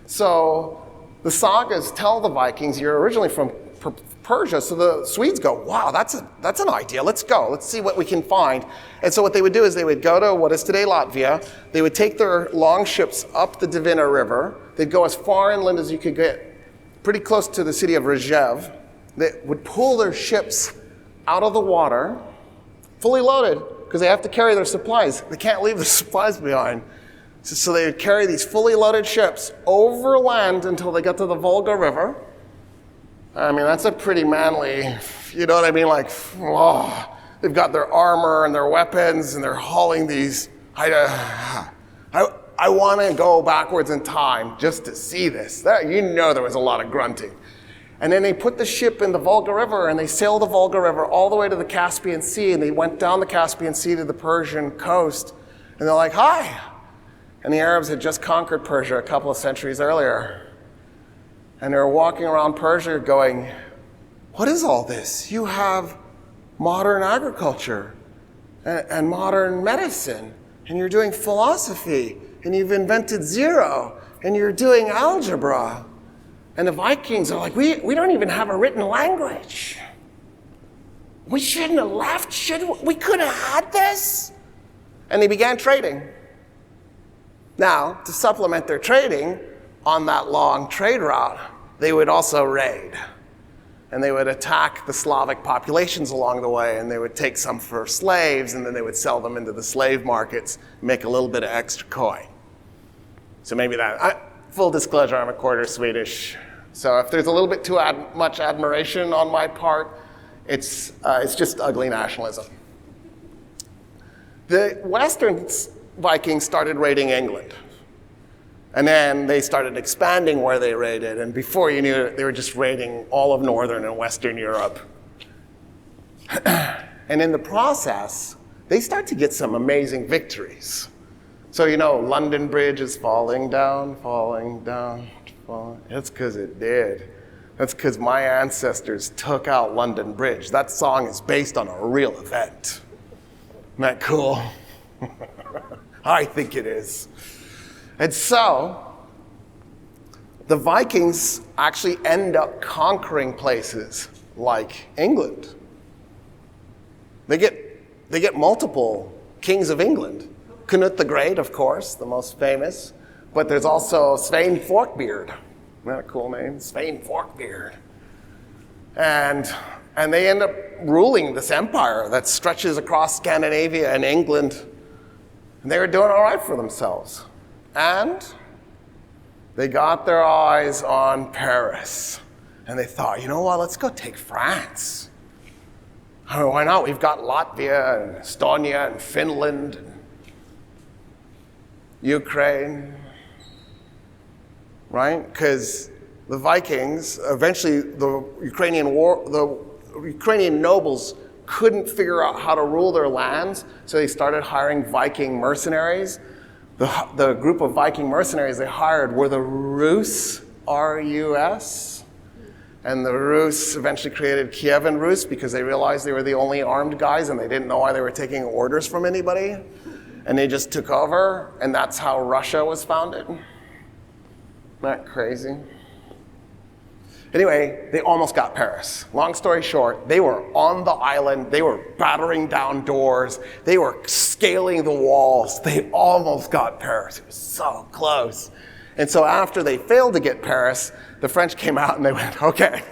So the sagas tell the Vikings, you're originally from Persia, so the Swedes go, wow, that's an idea, let's go, let's see what we can find. And so what they would do is they would go to what is today Latvia, they would take their long ships up the Dvina River, they'd go as far inland as you could get, pretty close to the city of Rzhev. They would pull their ships out of the water, fully loaded, because they have to carry their supplies. They can't leave their supplies behind. So they would carry these fully loaded ships over land until they got to the Volga River. I mean, that's a pretty manly, you know what I mean? Like, oh, they've got their armor and their weapons and they're hauling these. I I want to go backwards in time just to see this. You know there was a lot of grunting. And then they put the ship in the Volga River, and they sailed the Volga River all the way to the Caspian Sea, and they went down the Caspian Sea to the Persian coast, and they're like, hi. And the Arabs had just conquered Persia a couple of centuries earlier. And they were walking around Persia going, what is all this? You have modern agriculture and modern medicine, and you're doing philosophy, and you've invented zero, and you're doing algebra. And the Vikings are like, we don't even have a written language. We shouldn't have left, should we? Could have had this. And they began trading. Now, to supplement their trading on that long trade route, they would also raid. And they would attack the Slavic populations along the way, and they would take some for slaves, and then they would sell them into the slave markets, make a little bit of extra coin. So maybe that, full disclosure, I'm a quarter Swedish. So if there's a little bit too much admiration on my part, it's just ugly nationalism. The Western Vikings started raiding England. And then they started expanding where they raided. And before you knew it, they were just raiding all of Northern and Western Europe. And in the process, they start to get some amazing victories. So, London Bridge is falling down, falling down, falling. That's because it did. That's because my ancestors took out London Bridge. That song is based on a real event. Isn't that cool? I think it is. And so, the Vikings actually end up conquering places like England. They get multiple kings of England. Canute the Great, of course, the most famous. But there's also Svein Forkbeard. Isn't that a cool name? Svein Forkbeard. And they end up ruling this empire that stretches across Scandinavia and England. And they were doing all right for themselves. And they got their eyes on Paris. And they thought, let's go take France. I mean, why not? We've got Latvia and Estonia and Finland and Ukraine, right? Because the Vikings, eventually the Ukrainian nobles couldn't figure out how to rule their lands, so they started hiring Viking mercenaries. The group of Viking mercenaries they hired were the Rus, R-U-S. And the Rus eventually created Kievan Rus because they realized they were the only armed guys and they didn't know why they were taking orders from anybody. And they just took over, and that's how Russia was founded. Isn't that crazy? Anyway, they almost got Paris. Long story short, they were on the island. They were battering down doors. They were scaling the walls. They almost got Paris. It was so close. And so after they failed to get Paris, the French came out and they went, okay,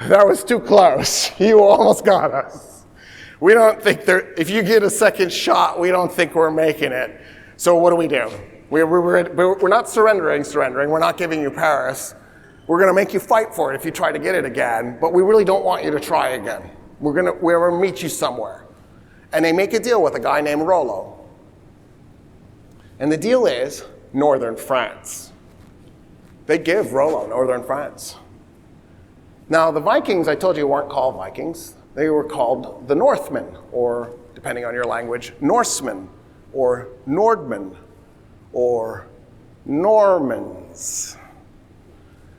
that was too close. You almost got us. We don't think if you get a second shot, we don't think we're making it. So what do? We're not surrendering. We're not giving you Paris. We're going to make you fight for it if you try to get it again, but we really don't want you to try again. We're going to meet you somewhere. And they make a deal with a guy named Rollo. And the deal is northern France. They give Rollo northern France. Now, the Vikings, I told you, weren't called Vikings. They were called the Northmen, or, depending on your language, Norsemen, or Nordmen, or Normans.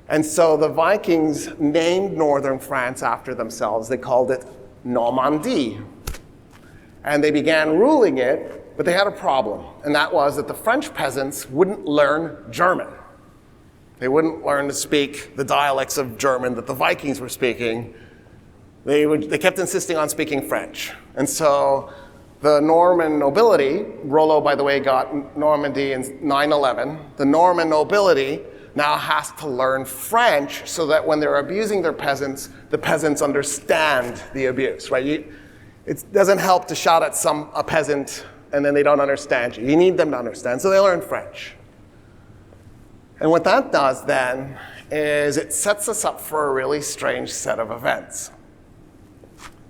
And so the Vikings named northern France after themselves. They called it Normandy. And they began ruling it, but they had a problem. And that was that the French peasants wouldn't learn German. They wouldn't learn to speak the dialects of German that the Vikings were speaking. They kept insisting on speaking French. And so the Norman nobility, Rollo, by the way, got Normandy in 911. The Norman nobility now has to learn French so that when they're abusing their peasants, the peasants understand the abuse, right? It doesn't help to shout at a peasant and then they don't understand you. You need them to understand, so they learn French. And what that does then is it sets us up for a really strange set of events.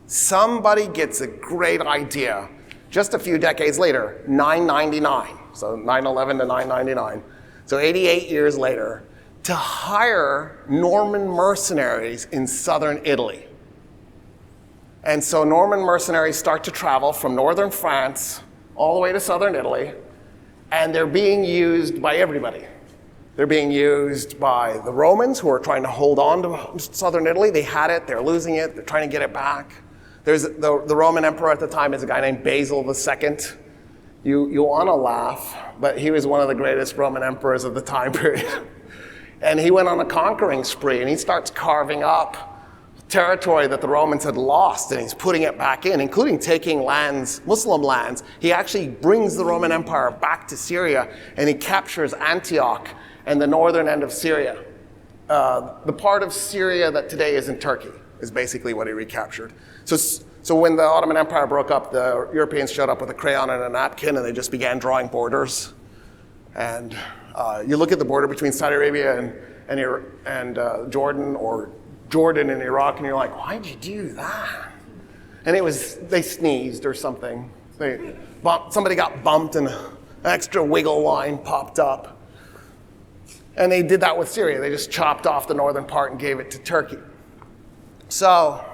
Somebody gets a great idea just a few decades later, 999. so 911 to 999, so 88 years later, to hire Norman mercenaries in southern Italy. And so Norman mercenaries start to travel from northern France all the way to southern Italy, and they're being used by everybody. They're being used by the Romans, who are trying to hold on to southern Italy. They had it, they're losing it, they're trying to get it back. There's the Roman emperor at the time is a guy named Basil II. You want to laugh, but he was one of the greatest Roman emperors of the time period. And he went on a conquering spree, and he starts carving up territory that the Romans had lost, and he's putting it back in, including taking lands, Muslim lands. He actually brings the Roman Empire back to Syria, and he captures Antioch and the northern end of Syria. The part of Syria that today is in Turkey is basically what he recaptured. So when the Ottoman Empire broke up, the Europeans showed up with a crayon and a napkin, and they just began drawing borders. And you look at the border between Saudi Arabia and Jordan, or Jordan and Iraq, and you're like, why'd you do that? And they sneezed or something. Somebody got bumped and an extra wiggle line popped up. And they did that with Syria. They just chopped off the northern part and gave it to Turkey. So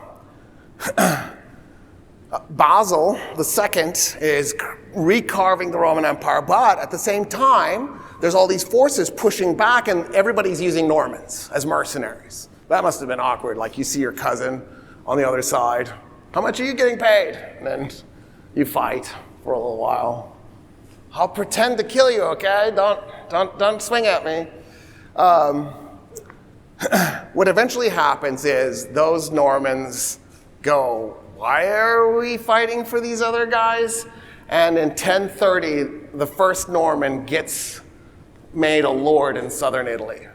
Basil II is recarving the Roman Empire, but at the same time, there's all these forces pushing back, and everybody's using Normans as mercenaries. That must have been awkward. Like, you see your cousin on the other side. How much are you getting paid? And then you fight for a little while. I'll pretend to kill you, okay? Don't swing at me. What eventually happens is those Normans go, why are we fighting for these other guys? And in 1030, the first Norman gets made a lord in southern Italy.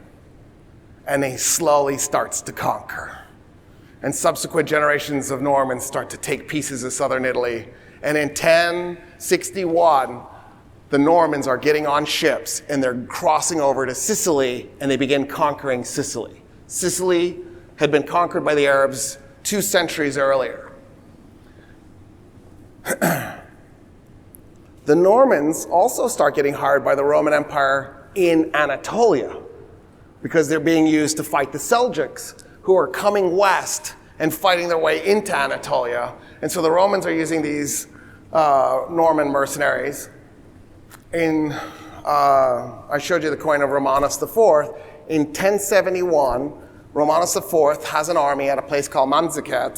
And he slowly starts to conquer. And subsequent generations of Normans start to take pieces of southern Italy. And in 1061, the Normans are getting on ships, and they're crossing over to Sicily, and they begin conquering Sicily. Sicily had been conquered by the Arabs 2 centuries earlier. The Normans also start getting hired by the Roman Empire in Anatolia, because they're being used to fight the Seljuks, who are coming west and fighting their way into Anatolia. And so the Romans are using these Norman mercenaries. I showed you the coin of Romanus IV. In 1071, Romanus IV has an army at a place called Massacre,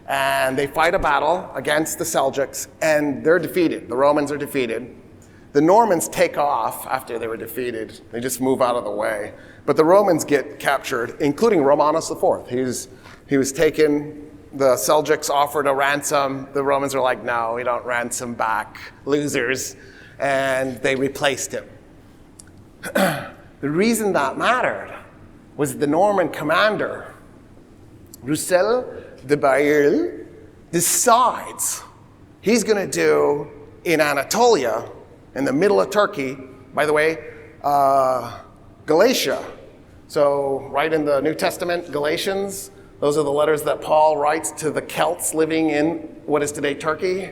and they fight a battle against the Seljuks, and they're defeated. The Romans are defeated. The Normans take off after they were defeated. They just move out of the way. But the Romans get captured, including Romanus IV. He was taken. The Seljuks offered a ransom. The Romans are like, no, we don't ransom back losers. And they replaced him. The reason that mattered was the Norman commander, Roussel de Bailleul, decides he's going to do in Anatolia, in the middle of Turkey, by the way, Galatia. So right in the New Testament, Galatians, those are the letters that Paul writes to the Celts living in what is today Turkey.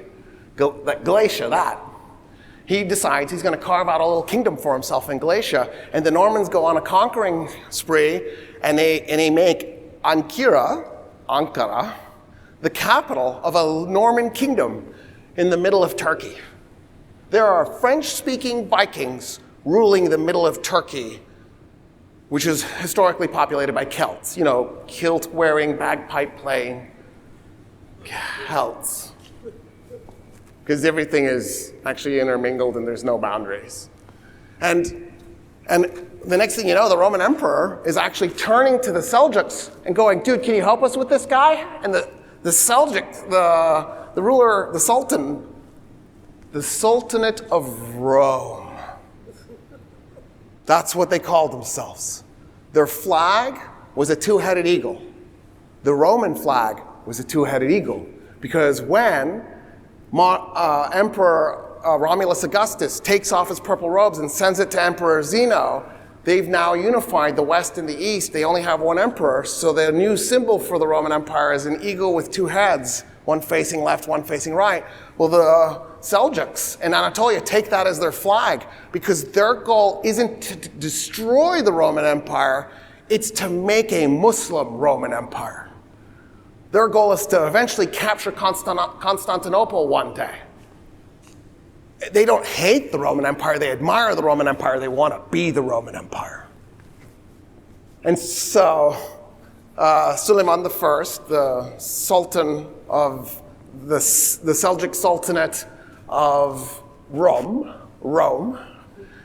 Galatia, that. He decides he's going to carve out a little kingdom for himself in Galatia. And the Normans go on a conquering spree, and they make Ankara, the capital of a Norman kingdom in the middle of Turkey. There are French-speaking Vikings ruling the middle of Turkey, which is historically populated by Celts. You know, kilt-wearing, bagpipe-playing Celts. Because everything is actually intermingled and there's no boundaries. And the next thing you know, the Roman emperor is actually turning to the Seljuks and going, dude, can you help us with this guy? And the Seljuk, the ruler, the Sultan, the Sultanate of Rome. That's what they called themselves. Their flag was a two-headed eagle. The Roman flag was a two-headed eagle. Because when Emperor Romulus Augustus takes off his purple robes and sends it to Emperor Zeno, they've now unified the West and the East. They only have one emperor, so the new symbol for the Roman Empire is an eagle with two heads, one facing left, one facing right. Well, Seljuks in Anatolia take that as their flag because their goal isn't to destroy the Roman Empire, it's to make a Muslim Roman Empire. Their goal is to eventually capture Constantinople one day. They don't hate the Roman Empire, they admire the Roman Empire, they want to be the Roman Empire. And so, Suleiman I, the Sultan of the Seljuk Sultanate of Rome,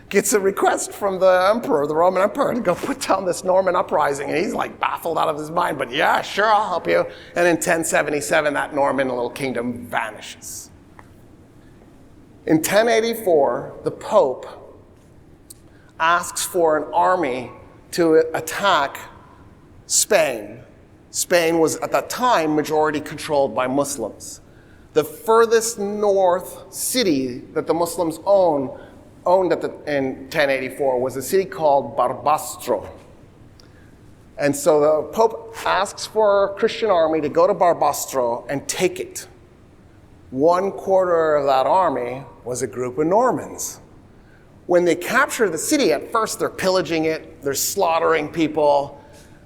gets a request from the emperor, the Roman emperor, to go put down this Norman uprising. And he's like baffled out of his mind, but yeah, sure, I'll help you. And in 1077, that Norman little kingdom vanishes. In 1084, the Pope asks for an army to attack Spain. Spain was, at that time, majority controlled by Muslims. The furthest north city that the Muslims owned in 1084 was a city called Barbastro. And so the Pope asks for a Christian army to go to Barbastro and take it. 1/4 of that army was a group of Normans. When they capture the city, at first they're pillaging it, they're slaughtering people,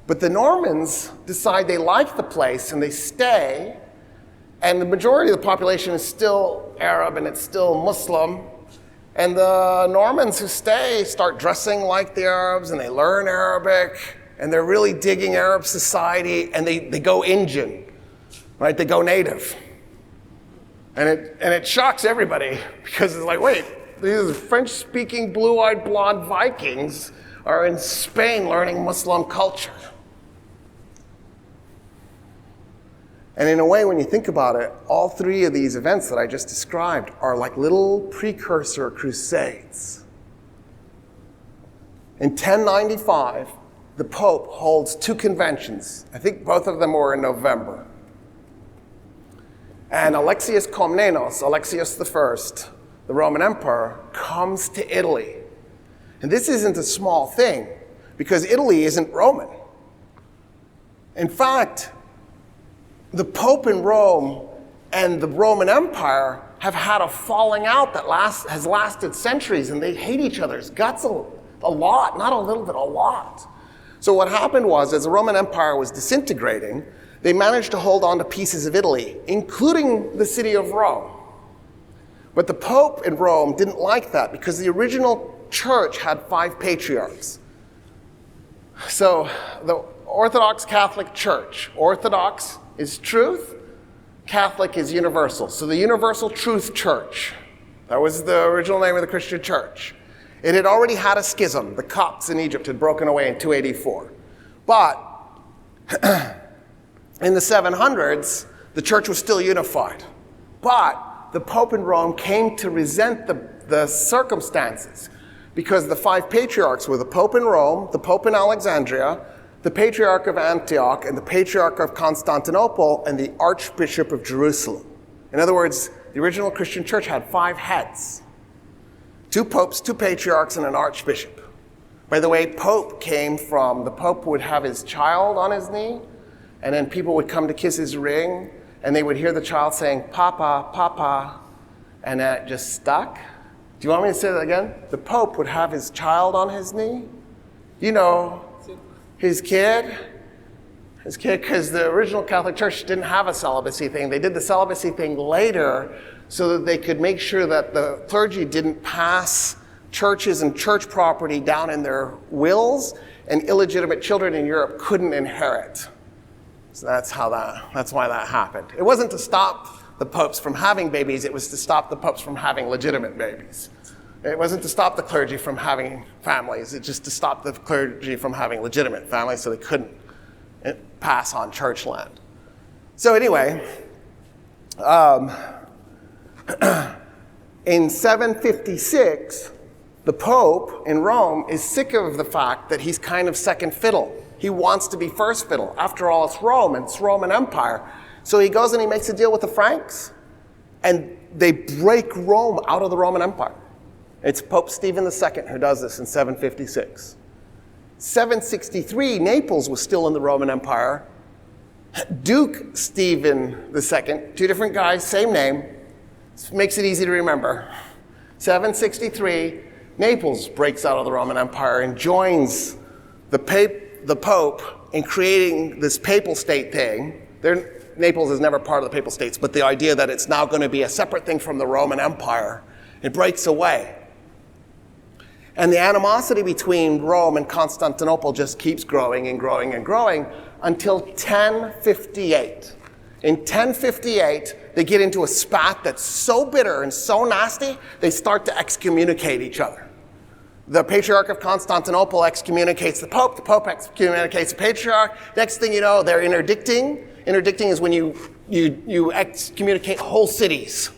but the Normans decide they like the place and they stay, and the majority of the population is still Arab and it's still Muslim, and the Normans who stay start dressing like the Arabs and they learn Arabic, and they're really digging Arab society, and they go Indian, right? They go native. And it shocks everybody because it's like, wait, these French-speaking, blue-eyed, blonde Vikings are in Spain learning Muslim culture. And in a way, when you think about it, all three of these events that I just described are like little precursor crusades. In 1095, the Pope holds 2 conventions. I think both of them were in November. And Alexius Komnenos, Alexius I, the Roman Emperor, comes to Italy. And this isn't a small thing, because Italy isn't Roman. In fact, the Pope in Rome and the Roman Empire have had a falling out that has lasted centuries, and they hate each other's guts a lot, not a little bit, a lot. So what happened was, as the Roman Empire was disintegrating, they managed to hold on to pieces of Italy, including the city of Rome. But the Pope in Rome didn't like that because the original church had 5 patriarchs. So the Orthodox Catholic Church, Orthodox is truth, Catholic is universal. So the Universal Truth Church, that was the original name of the Christian church. It had already had a schism. The Copts in Egypt had broken away in 284. But in the 700s, the church was still unified. But the Pope in Rome came to resent the circumstances because the 5 patriarchs were the Pope in Rome, the Pope in Alexandria, the Patriarch of Antioch, and the Patriarch of Constantinople, and the Archbishop of Jerusalem. In other words, the original Christian church had 5 heads. 2 popes, 2 patriarchs, and an archbishop. By the way, the Pope would have his child on his knee, and then people would come to kiss his ring, and they would hear the child saying, "Papa, Papa," and that just stuck. Do you want me to say that again? The Pope would have his child on his knee. You know, his kid, because the original Catholic Church didn't have a celibacy thing. They did the celibacy thing later so that they could make sure that the clergy didn't pass churches and church property down in their wills, and illegitimate children in Europe couldn't inherit. So that's why that happened. It wasn't to stop the popes from having babies, it was to stop the popes from having legitimate babies. It wasn't to stop the clergy from having families, it's just to stop the clergy from having legitimate families so they couldn't pass on church land. So anyway, in 756, the Pope in Rome is sick of the fact that he's kind of second fiddle. He wants to be first fiddle. After all, it's Rome, and it's Roman Empire. So he goes and he makes a deal with the Franks, and they break Rome out of the Roman Empire. It's Pope Stephen II who does this in 756. 763, Naples was still in the Roman Empire. Duke Stephen II, 2 different guys, same name, This makes it easy to remember. 763, Naples breaks out of the Roman Empire and joins the Pope in creating this papal state thing. Naples is never part of the papal states, but the idea that it's now going to be a separate thing from the Roman Empire, it breaks away. And the animosity between Rome and Constantinople just keeps growing and growing and growing until 1058. In 1058, they get into a spat that's so bitter and so nasty, they start to excommunicate each other. The Patriarch of Constantinople excommunicates the Pope excommunicates the Patriarch. Next thing you know, they're interdicting. Interdicting is when you excommunicate whole cities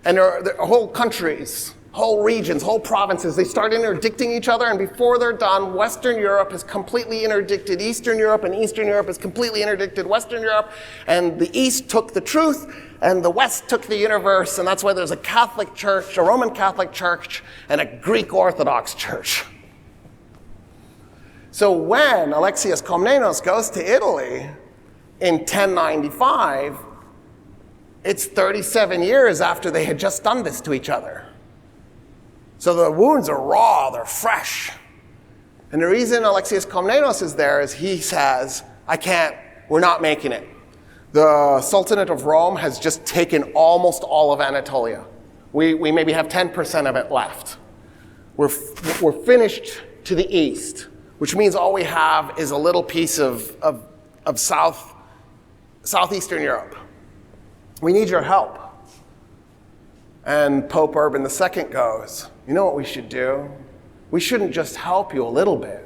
and there are whole countries, whole regions, whole provinces. They start interdicting each other, and before they're done, Western Europe is completely interdicted Eastern Europe, and Eastern Europe is completely interdicted Western Europe, and the East took the truth, and the West took the universe, and that's why there's a Catholic Church, a Roman Catholic Church, and a Greek Orthodox Church. So when Alexius Komnenos goes to Italy in 1095, it's 37 years after they had just done this to each other. So the wounds are raw, they're fresh. And the reason Alexius Komnenos is there is he says, we're not making it. The Sultanate of Rome has just taken almost all of Anatolia. We maybe have 10% of it left. We're finished to the east, which means all we have is a little piece of southeastern Europe. We need your help. And Pope Urban II goes, you know what we should do? We shouldn't just help you a little bit.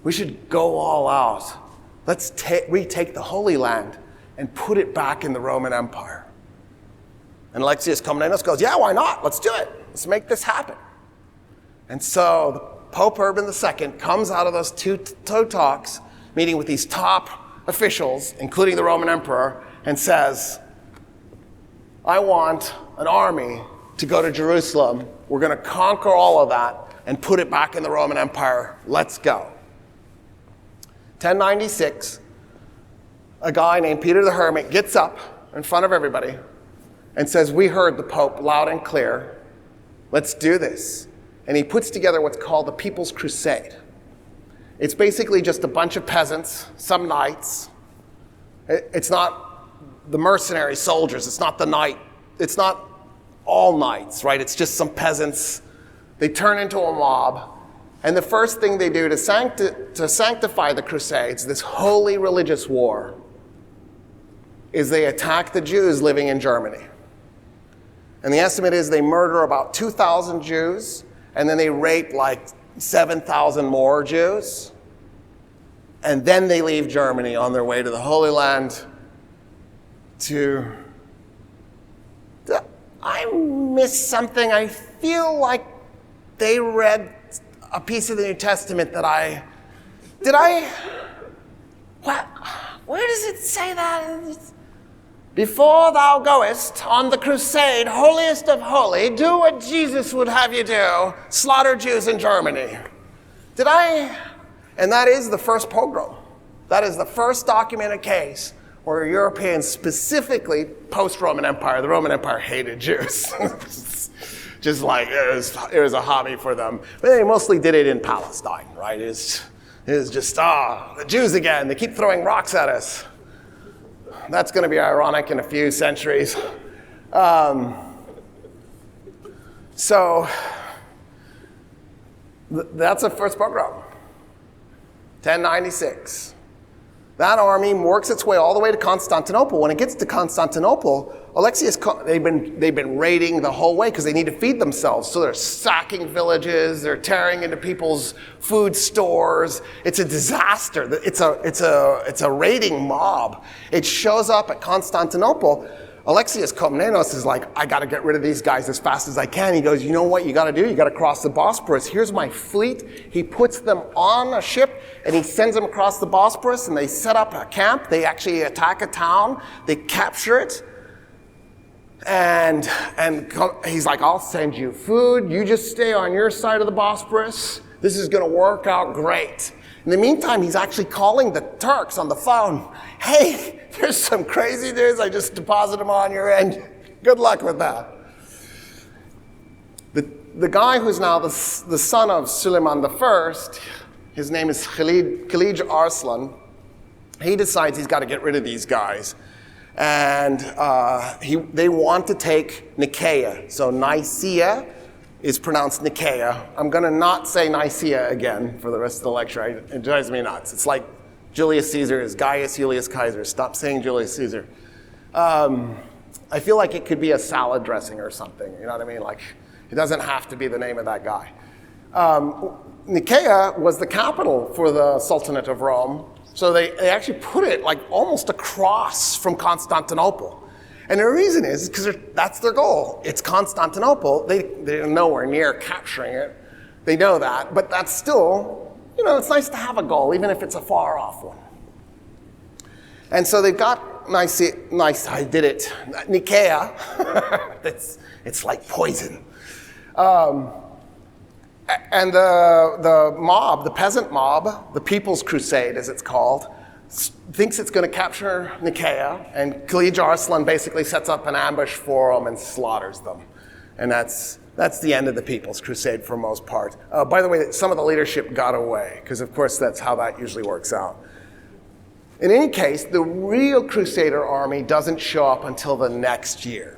We should go all out. Let's retake the Holy Land and put it back in the Roman Empire. And Alexius Komnenos goes, yeah, why not? Let's do it. Let's make this happen. And so Pope Urban II comes out of those two talks, meeting with these top officials, including the Roman Emperor, and says, I want an army to go to Jerusalem. We're going to conquer all of that and put it back in the Roman Empire. Let's go. 1096, a guy named Peter the Hermit gets up in front of everybody and says, we heard the Pope loud and clear. Let's do this. And he puts together what's called the People's Crusade. It's basically just a bunch of peasants, some knights. It's not the mercenary soldiers. It's not the knight. It's not all knights, right? It's just some peasants. They turn into a mob. And the first thing they do to sanctify the Crusades, this holy religious war, is they attack the Jews living in Germany. And the estimate is they murder about 2,000 Jews, and then they rape like 7,000 more Jews. And then they leave Germany on their way to the Holy Land I missed something. I feel like they read a piece of the New Testament that what? Where does it say that? Before thou goest on the crusade, holiest of holy, do what Jesus would have you do, slaughter Jews in Germany. And that is the first pogrom. That is the first documented case where Europeans, specifically post-Roman Empire, the Roman Empire hated Jews. Just like it was a hobby for them. But they mostly did it in Palestine, right? It was just, the Jews again, they keep throwing rocks at us. That's going to be ironic in a few centuries. So that's the first pogrom, 1096. That army works its way all the way to Constantinople. When it gets to Constantinople, they've been raiding the whole way because they need to feed themselves. So they're sacking villages, they're tearing into people's food stores. It's a disaster. It's a raiding mob. It shows up at Constantinople. Alexius Komnenos is like, I got to get rid of these guys as fast as I can. He goes, you know what you got to do? You got to cross the Bosporus. Here's my fleet. He puts them on a ship and he sends them across the Bosporus, and they set up a camp. They actually attack a town. They capture it. And he's like, I'll send you food. You just stay on your side of the Bosporus. This is going to work out great. In the meantime, he's actually calling the Turks on the phone. Hey, there's some crazy dudes. I just deposited them on your end. Good luck with that. The guy who's now the son of Suleiman I, his name is Khalid Arslan, he decides he's got to get rid of these guys. And they want to take Nicaea. So Nicaea is pronounced Nicaea. I'm going to not say Nicaea again for the rest of the lecture. It drives me nuts. It's like Julius Caesar is Gaius Julius Caesar. Stop saying Julius Caesar. I feel like it could be a salad dressing or something. You know what I mean? Like, it doesn't have to be the name of that guy. Nicaea was the capital for the Sultanate of Rome. So they actually put it like almost across from Constantinople. And the reason is because that's their goal. It's Constantinople. They're nowhere near capturing it. They know that. But that's still, it's nice to have a goal, even if it's a far off one. And so they've got I did it. Nicaea. It's like poison. And the mob, the peasant mob, the People's Crusade as it's called, thinks it's going to capture Nicaea, and Khalid Arslan basically sets up an ambush for them and slaughters them. And that's the end of the People's Crusade for the most part. By the way, some of the leadership got away, because of course that's how that usually works out. In any case, the real Crusader army doesn't show up until the next year.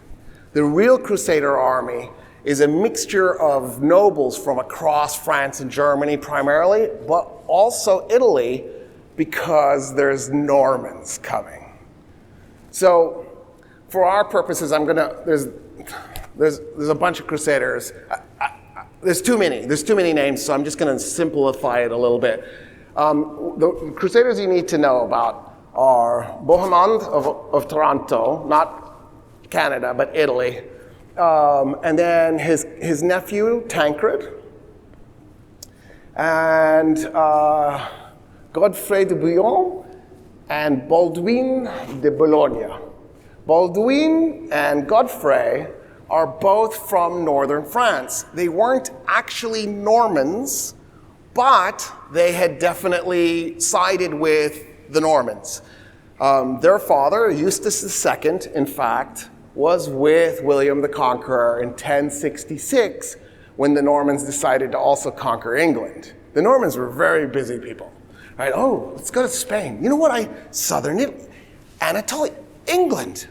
The real Crusader army is a mixture of nobles from across France and Germany primarily, but also Italy, because there's Normans coming. So for our purposes, there's a bunch of Crusaders. There's too many names, so I'm just gonna simplify it a little bit. The Crusaders you need to know about are Bohemond of Taranto, not Canada, but Italy. And then his nephew, Tancred, and Godfrey de Bouillon, and Baldwin de Boulogne. Baldwin and Godfrey are both from northern France. They weren't actually Normans, but they had definitely sided with the Normans. Their father, Eustace II, in fact, was with William the Conqueror in 1066 when the Normans decided to also conquer England. The Normans were very busy people, right? Oh, let's go to Spain. You know what? Southern Italy, Anatolia, England.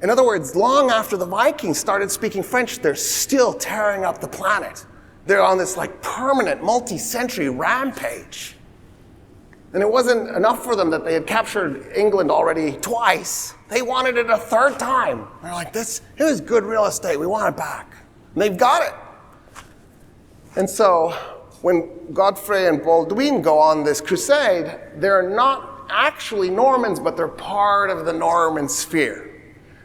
In other words, long after the Vikings started speaking French, they're still tearing up the planet. They're on this like permanent multi-century rampage. And it wasn't enough for them that they had captured England already twice. They wanted it a third time. They're like, here's good real estate. We want it back. And they've got it. And so when Godfrey and Baldwin go on this crusade, they're not actually Normans, but they're part of the Norman sphere.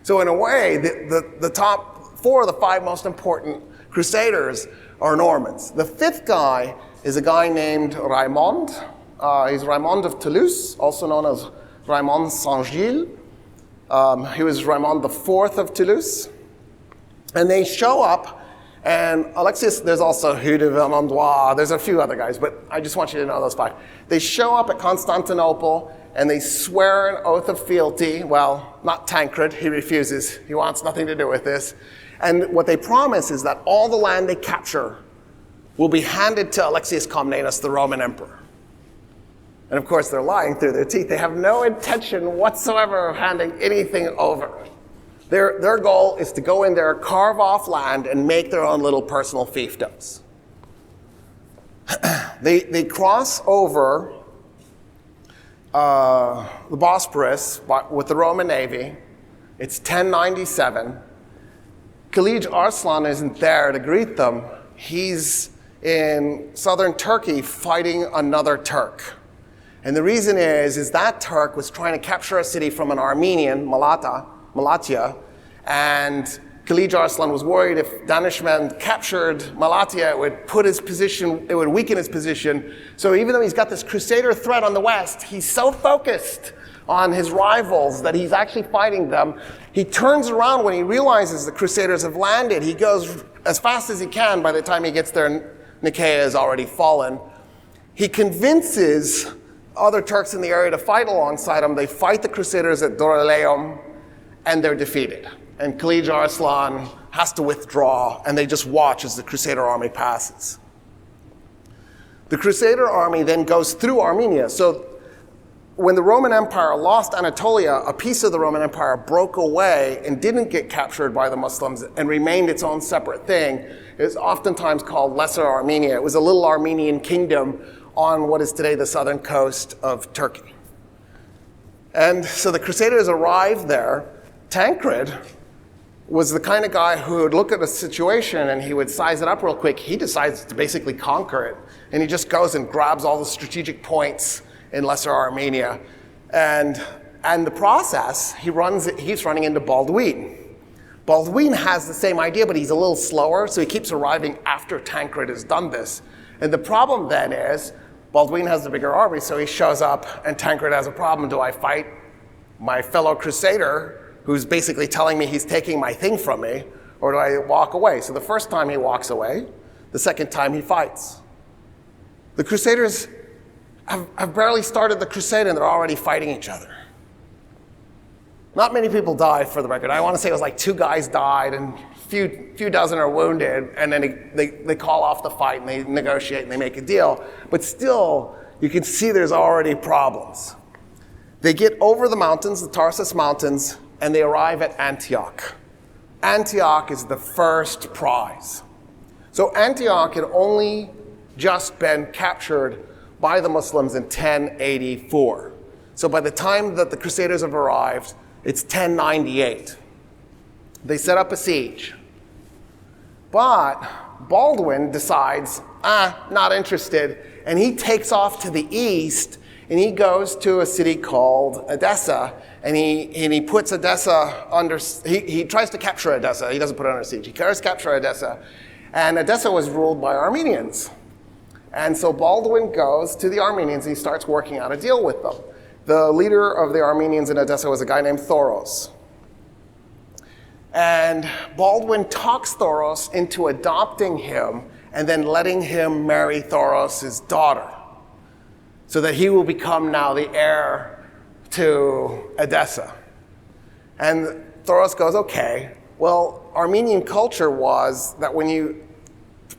So in a way, the top 4 of the 5 most important Crusaders are Normans. The 5th guy is a guy named Raymond. He's Raymond of Toulouse, also known as Raymond Saint-Gilles. He was Raymond IV of Toulouse. And they show up, and Alexius, there's also Hugh de Vermandois, there's a few other guys, but I just want you to know those 5. They show up at Constantinople, and they swear an oath of fealty. Well, not Tancred, he refuses. He wants nothing to do with this. And what they promise is that all the land they capture will be handed to Alexius Comnenus, the Roman emperor. And of course, they're lying through their teeth. They have no intention whatsoever of handing anything over. Their goal is to go in there, carve off land, and make their own little personal fiefdoms. They cross over the Bosporus with the Roman navy. It's 1097. Khalid Arslan isn't there to greet them. He's in southern Turkey fighting another Turk. And the reason is that Turk was trying to capture a city from an Armenian, Malatya, and Khalid Arslan was worried if Danishmen captured Malatya, it would weaken his position. So even though he's got this Crusader threat on the west, he's so focused on his rivals that he's actually fighting them. He turns around when he realizes the Crusaders have landed. He goes as fast as he can. By the time he gets there, Nicaea has already fallen. He convinces other Turks in the area to fight alongside him. They fight the Crusaders at Dorylaeum, and they're defeated. And Khalid Arslan has to withdraw, and they just watch as the Crusader army passes. The Crusader army then goes through Armenia. So when the Roman Empire lost Anatolia, a piece of the Roman Empire broke away and didn't get captured by the Muslims and remained its own separate thing. It's oftentimes called Lesser Armenia. It was a little Armenian kingdom on what is today the southern coast of Turkey. And so the Crusaders arrived there. Tancred was the kind of guy who would look at a situation and he would size it up real quick. He decides to basically conquer it. And he just goes and grabs all the strategic points in Lesser Armenia. And the process, he's running into Baldwin. Baldwin has the same idea, but he's a little slower, so he keeps arriving after Tancred has done this. And the problem then is, Baldwin has the bigger army, so he shows up, and Tancred has a problem. Do I fight my fellow Crusader, who's basically telling me he's taking my thing from me, or do I walk away? So the first time he walks away, the second time he fights. The Crusaders have barely started the crusade, and they're already fighting each other. Not many people died, for the record. I want to say it was like 2 guys died, and few dozen are wounded, and then they call off the fight, and they negotiate, and they make a deal. But still, you can see there's already problems. They get over the mountains, the Tarsus Mountains, and they arrive at Antioch. Antioch is the first prize. So Antioch had only just been captured by the Muslims in 1084. So by the time that the Crusaders have arrived, it's 1098. They set up a siege. But Baldwin decides, not interested, and he takes off to the east, and he goes to a city called Edessa, and he puts Edessa under, he tries to capture Edessa. He doesn't put it under siege. He tries to capture Edessa, and Edessa was ruled by Armenians. And so Baldwin goes to the Armenians, and he starts working out a deal with them. The leader of the Armenians in Edessa was a guy named Thoros. And Baldwin talks Thoros into adopting him and then letting him marry Thoros' daughter, so that he will become now the heir to Edessa. And Thoros goes, okay. Well, Armenian culture was that when you,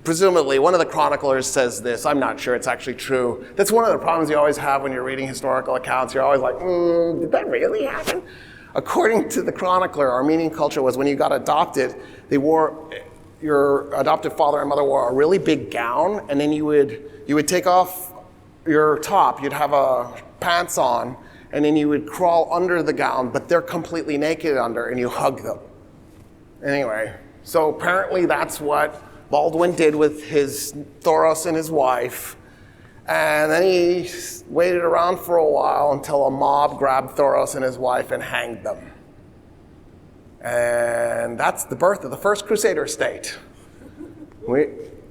presumably, one of the chroniclers says this, I'm not sure it's actually true. That's one of the problems you always have when you're reading historical accounts. You're always like, did that really happen? According to the chronicler, Armenian culture was when you got adopted, your adoptive father and mother wore a really big gown, and then you would take off your top, you'd have pants on, and then you would crawl under the gown, but they're completely naked under, and you hug them. Anyway, so apparently that's what Baldwin did with his Thoros and his wife, and then he waited around for a while until a mob grabbed Thoros and his wife and hanged them. And that's the birth of the First Crusader state.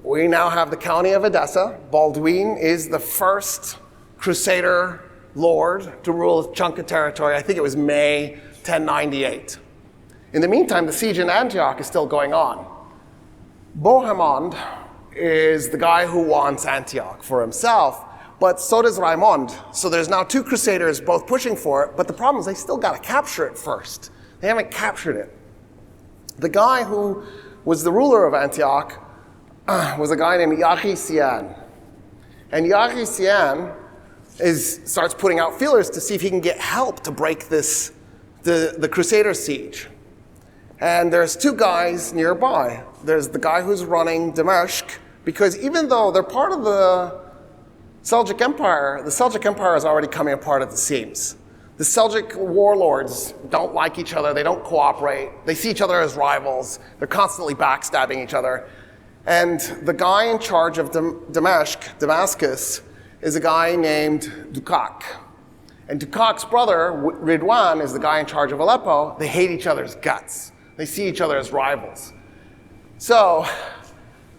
We now have the county of Edessa. Baldwin is the first Crusader lord to rule a chunk of territory. I think it was May 1098. In the meantime, the siege in Antioch is still going on. Bohemond is the guy who wants Antioch for himself, but so does Raimond. So there's now 2 Crusaders both pushing for it, but the problem is they still got to capture it first. They haven't captured it. The guy who was the ruler of Antioch was a guy named Yahisian. And Yahisian starts putting out feelers to see if he can get help to break the Crusader siege. And there's 2 guys nearby. There's the guy who's running Damascus, because even though they're part of the Seljuk Empire is already coming apart at the seams. The Seljuk warlords don't like each other. They don't cooperate. They see each other as rivals. They're constantly backstabbing each other. And the guy in charge of Damascus, is a guy named Dukak. And Dukak's brother, Ridwan, is the guy in charge of Aleppo. They hate each other's guts. They see each other as rivals. So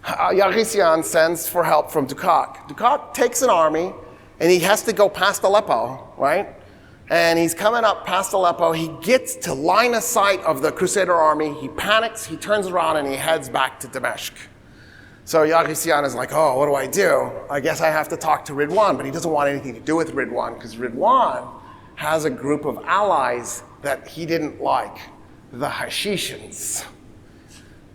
Yahisian sends for help from Dukak. Dukak takes an army, and he has to go past Aleppo, right? And he's coming up past Aleppo. He gets to line of sight of the Crusader army. He panics, he turns around, and he heads back to Damascus. So Yahisian is like, oh, what do I do? I guess I have to talk to Ridwan, but he doesn't want anything to do with Ridwan, because Ridwan has a group of allies that he didn't like, the Hashishans.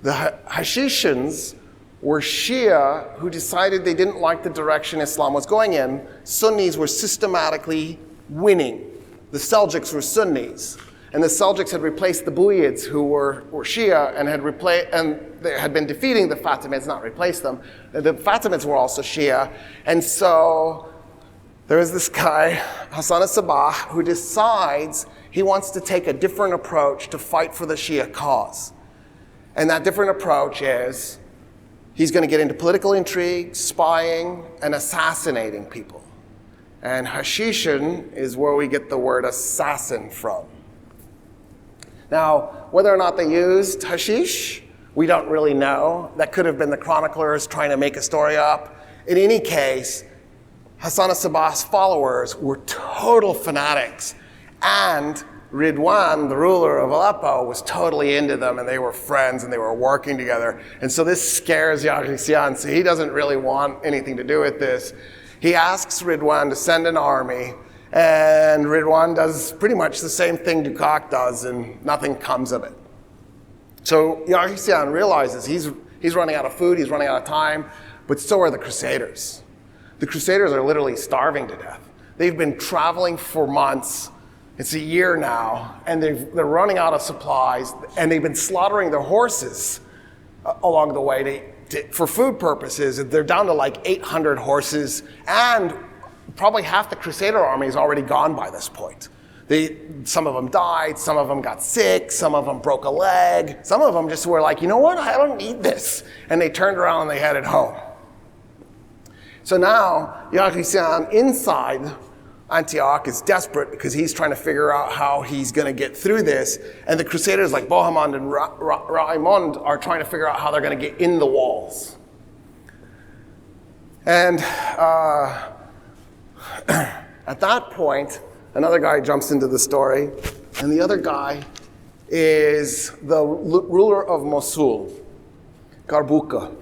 The Hashishans were Shia who decided they didn't like the direction Islam was going in. Sunnis were systematically winning. The Seljuks were Sunnis. And the Seljuks had replaced the Buyids, who were Shia, and they had been defeating the Fatimids, not replaced them. The Fatimids were also Shia. And so there is this guy, Hassan al-Sabah, who decides he wants to take a different approach to fight for the Shia cause. And that different approach is he's going to get into political intrigue, spying, and assassinating people. And Hashishan is where we get the word assassin from. Now, whether or not they used hashish, we don't really know. That could have been the chroniclers trying to make a story up. In any case, Hassan al-Sabah's followers were total fanatics. And Ridwan, the ruler of Aleppo, was totally into them, and they were friends, and they were working together. And so this scares Yaghisian, so he doesn't really want anything to do with this. He asks Ridwan to send an army, and Ridwan does pretty much the same thing Dukak does, and nothing comes of it. So Yaghisian realizes he's running out of food, he's running out of time, but so are the Crusaders. The Crusaders are literally starving to death. They've been traveling for months. It's a year now, and they're running out of supplies, and they've been slaughtering their horses along the way for food purposes. They're down to like 800 horses, and probably half the Crusader army is already gone by this point. Some of them died, some of them got sick, some of them broke a leg, some of them just were like, you know what, I don't need this. And they turned around and they headed home. So now, Yaghisian inside Antioch is desperate because he's trying to figure out how he's going to get through this. And the Crusaders like Bohemond and Raimond are trying to figure out how they're going to get in the walls. And at that point, another guy jumps into the story, and the other guy is the ruler of Mosul, Karbuka.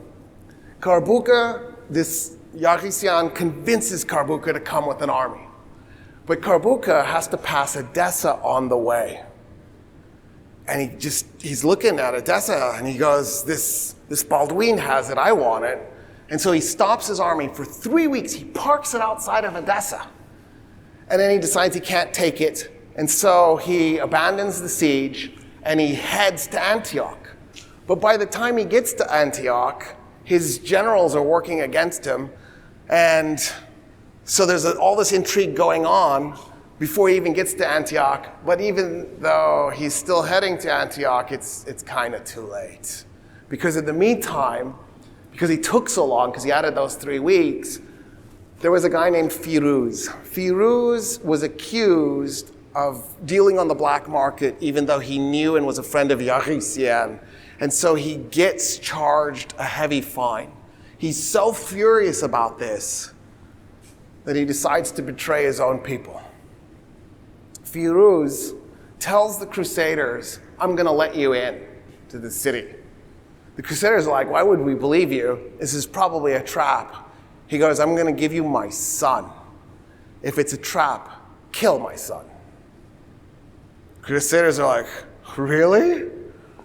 Karbuka, this Yaghisian convinces Karbuka to come with an army. But Karbuka has to pass Edessa on the way. And he's looking at Edessa, and he goes, this Baldwin has it, I want it. And so he stops his army for 3 weeks. He parks it outside of Edessa. And then he decides he can't take it. And so he abandons the siege and he heads to Antioch. But by the time he gets to Antioch, his generals are working against him. And so there's all this intrigue going on before he even gets to Antioch. But even though he's still heading to Antioch, it's kind of too late. Because in the meantime, because he took so long, because he added those 3 weeks, there was a guy named Firuz. Firuz was accused of dealing on the black market, even though he knew and was a friend of Yaghisian. And so he gets charged a heavy fine. He's so furious about this that he decides to betray his own people. Firuz tells the Crusaders, I'm going to let you in to the city. The Crusaders are like, why would we believe you? This is probably a trap. He goes, I'm going to give you my son. If it's a trap, kill my son. Crusaders are like, really?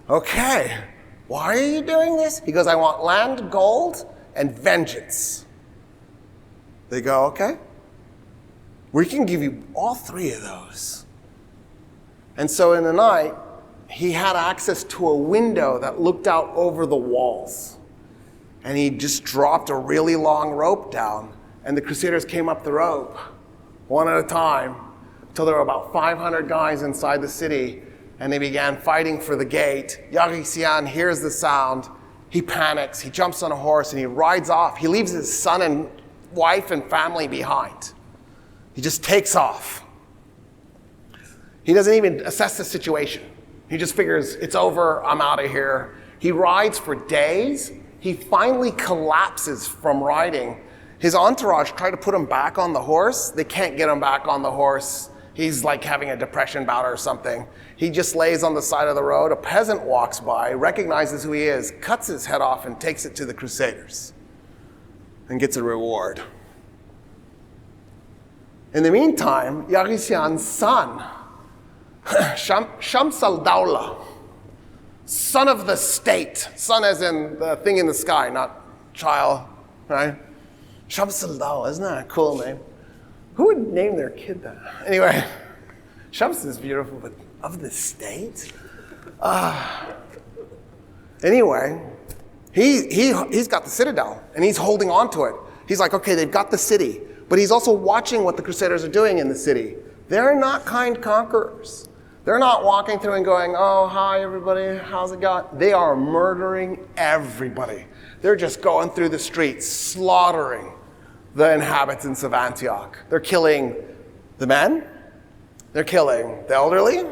Okay. Why are you doing this? He goes, I want land, gold, and vengeance. They go, okay. We can give you all 3 of those. And so in the night, he had access to a window that looked out over the walls. And he just dropped a really long rope down, and the Crusaders came up the rope, one at a time, until there were about 500 guys inside the city, and they began fighting for the gate. Yaghisian hears the sound, he panics, he jumps on a horse, and he rides off. He leaves his son and wife and family behind. He just takes off. He doesn't even assess the situation. He just figures, it's over, I'm out of here. He rides for days. He finally collapses from riding. His entourage try to put him back on the horse. They can't get him back on the horse. He's like having a depression bout or something. He just lays on the side of the road. A peasant walks by, recognizes who he is, cuts his head off and takes it to the Crusaders and gets a reward. In the meantime, Yaghisian's son, Shams al-Dawla, son of the state. Son as in the thing in the sky, not child, right? Shams al-Dawla, isn't that a cool name? Who would name their kid that? Anyway, Shams is beautiful, but of the state? Anyway, he's got the citadel, and he's holding on to it. He's like, okay, they've got the city, but he's also watching what the Crusaders are doing in the city. They're not kind conquerors. They're not walking through and going, oh, hi, everybody, how's it going? They are murdering everybody. They're just going through the streets, slaughtering the inhabitants of Antioch. They're killing the men. They're killing the elderly.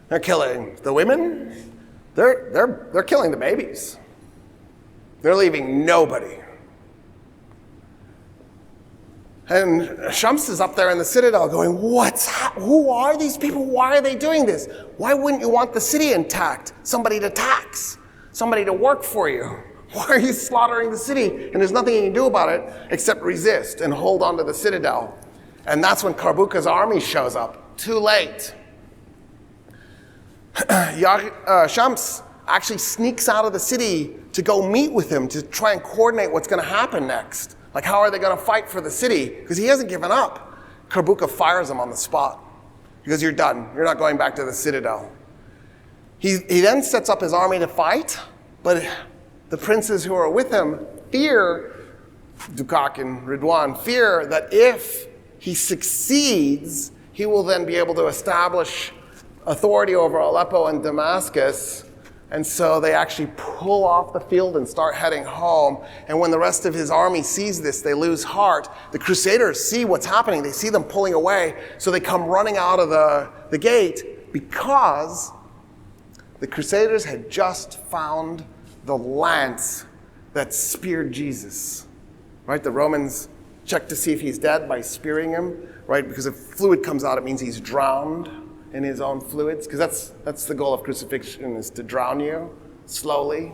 They're killing the women. They're killing the babies. They're leaving nobody. And Shams is up there in the citadel going, who are these people? Why are they doing this? Why wouldn't you want the city intact? Somebody to tax, somebody to work for you. Why are you slaughtering the city? And there's nothing you can do about it except resist and hold on to the citadel. And that's when Karbuka's army shows up. Too late. Shams actually sneaks out of the city to go meet with him to try and coordinate what's going to happen next. Like, how are they going to fight for the city? Because he hasn't given up. Karbuka fires him on the spot. He goes, you're done. You're not going back to the citadel. He then sets up his army to fight, but the princes who are with him fear, Dukak and Ridwan, fear that if he succeeds, he will then be able to establish authority over Aleppo and Damascus. And so they actually pull off the field and start heading home. And when the rest of his army sees this, they lose heart. The Crusaders see what's happening. They see them pulling away. So they come running out of the gate because the Crusaders had just found the lance that speared Jesus. Right? The Romans check to see if he's dead by spearing him. Right? Because if fluid comes out, it means he's drowned in his own fluids, because that's the goal of crucifixion, is to drown you slowly.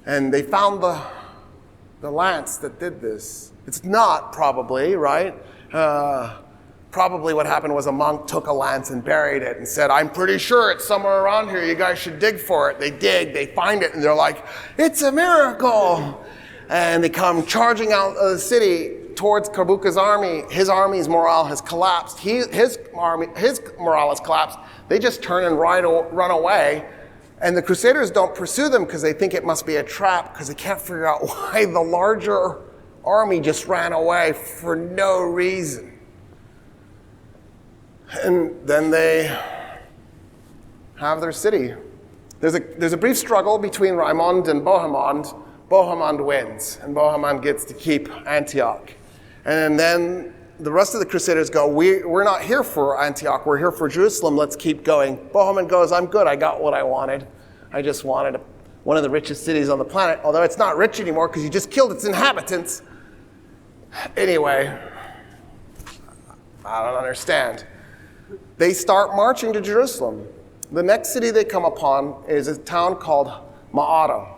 And they found the lance that did this. It's not probably, right? Probably what happened was a monk took a lance and buried it and said, I'm pretty sure it's somewhere around here. You guys should dig for it. They dig, they find it, and they're like, it's a miracle. And they come charging out of the city towards Karbuka's army. His army's morale has collapsed. His morale has collapsed. They just turn and run away. And the Crusaders don't pursue them because they think it must be a trap, because they can't figure out why the larger army just ran away for no reason. And then they have their city. There's a brief struggle between Raimond and Bohemond. Bohemond wins, and Bohemond gets to keep Antioch. And then the rest of the Crusaders go, we're not here for Antioch, we're here for Jerusalem, let's keep going. Bohemond goes, I'm good, I got what I wanted. I just wanted one of the richest cities on the planet, although it's not rich anymore because you just killed its inhabitants. Anyway, I don't understand. They start marching to Jerusalem. The next city they come upon is a town called Ma'ara.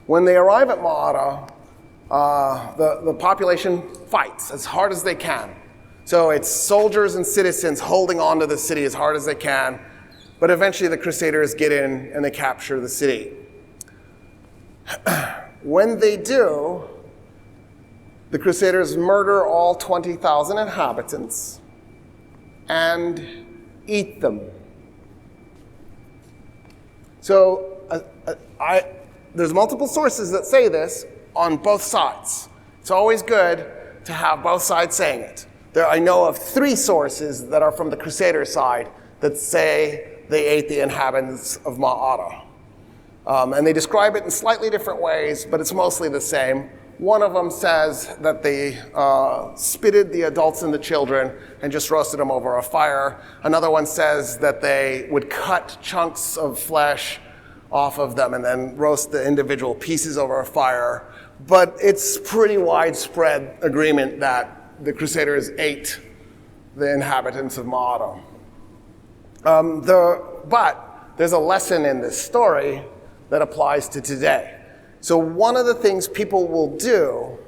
When they arrive at Ma'ara, the population fights as hard as they can. So it's soldiers and citizens holding on to the city as hard as they can. But eventually the Crusaders get in and they capture the city. When they do, the Crusaders murder all 20,000 inhabitants and eat them. So there's multiple sources that say this on both sides. It's always good to have both sides saying it. I know of 3 sources that are from the Crusader side that say they ate the inhabitants of Ma'ara. And they describe it in slightly different ways, but it's mostly the same. One of them says that they spitted the adults and the children and just roasted them over a fire. Another one says that they would cut chunks of flesh off of them and then roast the individual pieces over a fire. But it's pretty widespread agreement that the Crusaders ate the inhabitants of Ma'ara. But there's a lesson in this story that applies to today. So one of the things people will do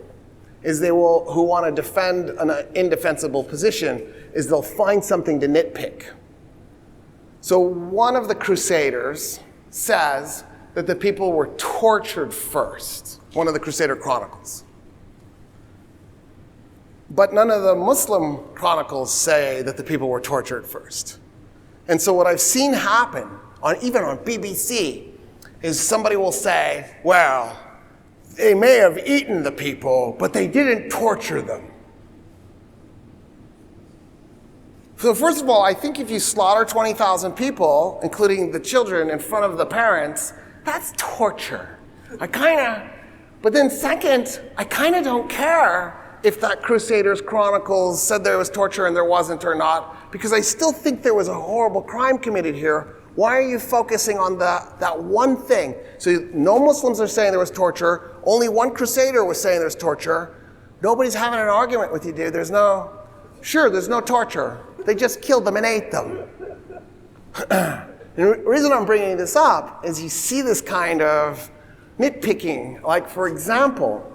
is who want to defend an indefensible position, is they'll find something to nitpick. So one of the Crusaders says that the people were tortured first, one of the Crusader chronicles. But none of the Muslim chronicles say that the people were tortured first. And so what I've seen happen, even on BBC, is somebody will say, well, they may have eaten the people, but they didn't torture them. So first of all, I think if you slaughter 20,000 people, including the children, in front of the parents, that's torture. But then second, I kind of don't care if that Crusaders Chronicles said there was torture and there wasn't or not, because I still think there was a horrible crime committed here. Why are you focusing on that one thing? So no Muslims are saying there was torture. Only one Crusader was saying there's torture. Nobody's having an argument with you, dude. There's no torture. They just killed them and ate them. The reason I'm bringing this up is you see this kind of nitpicking. Like, for example,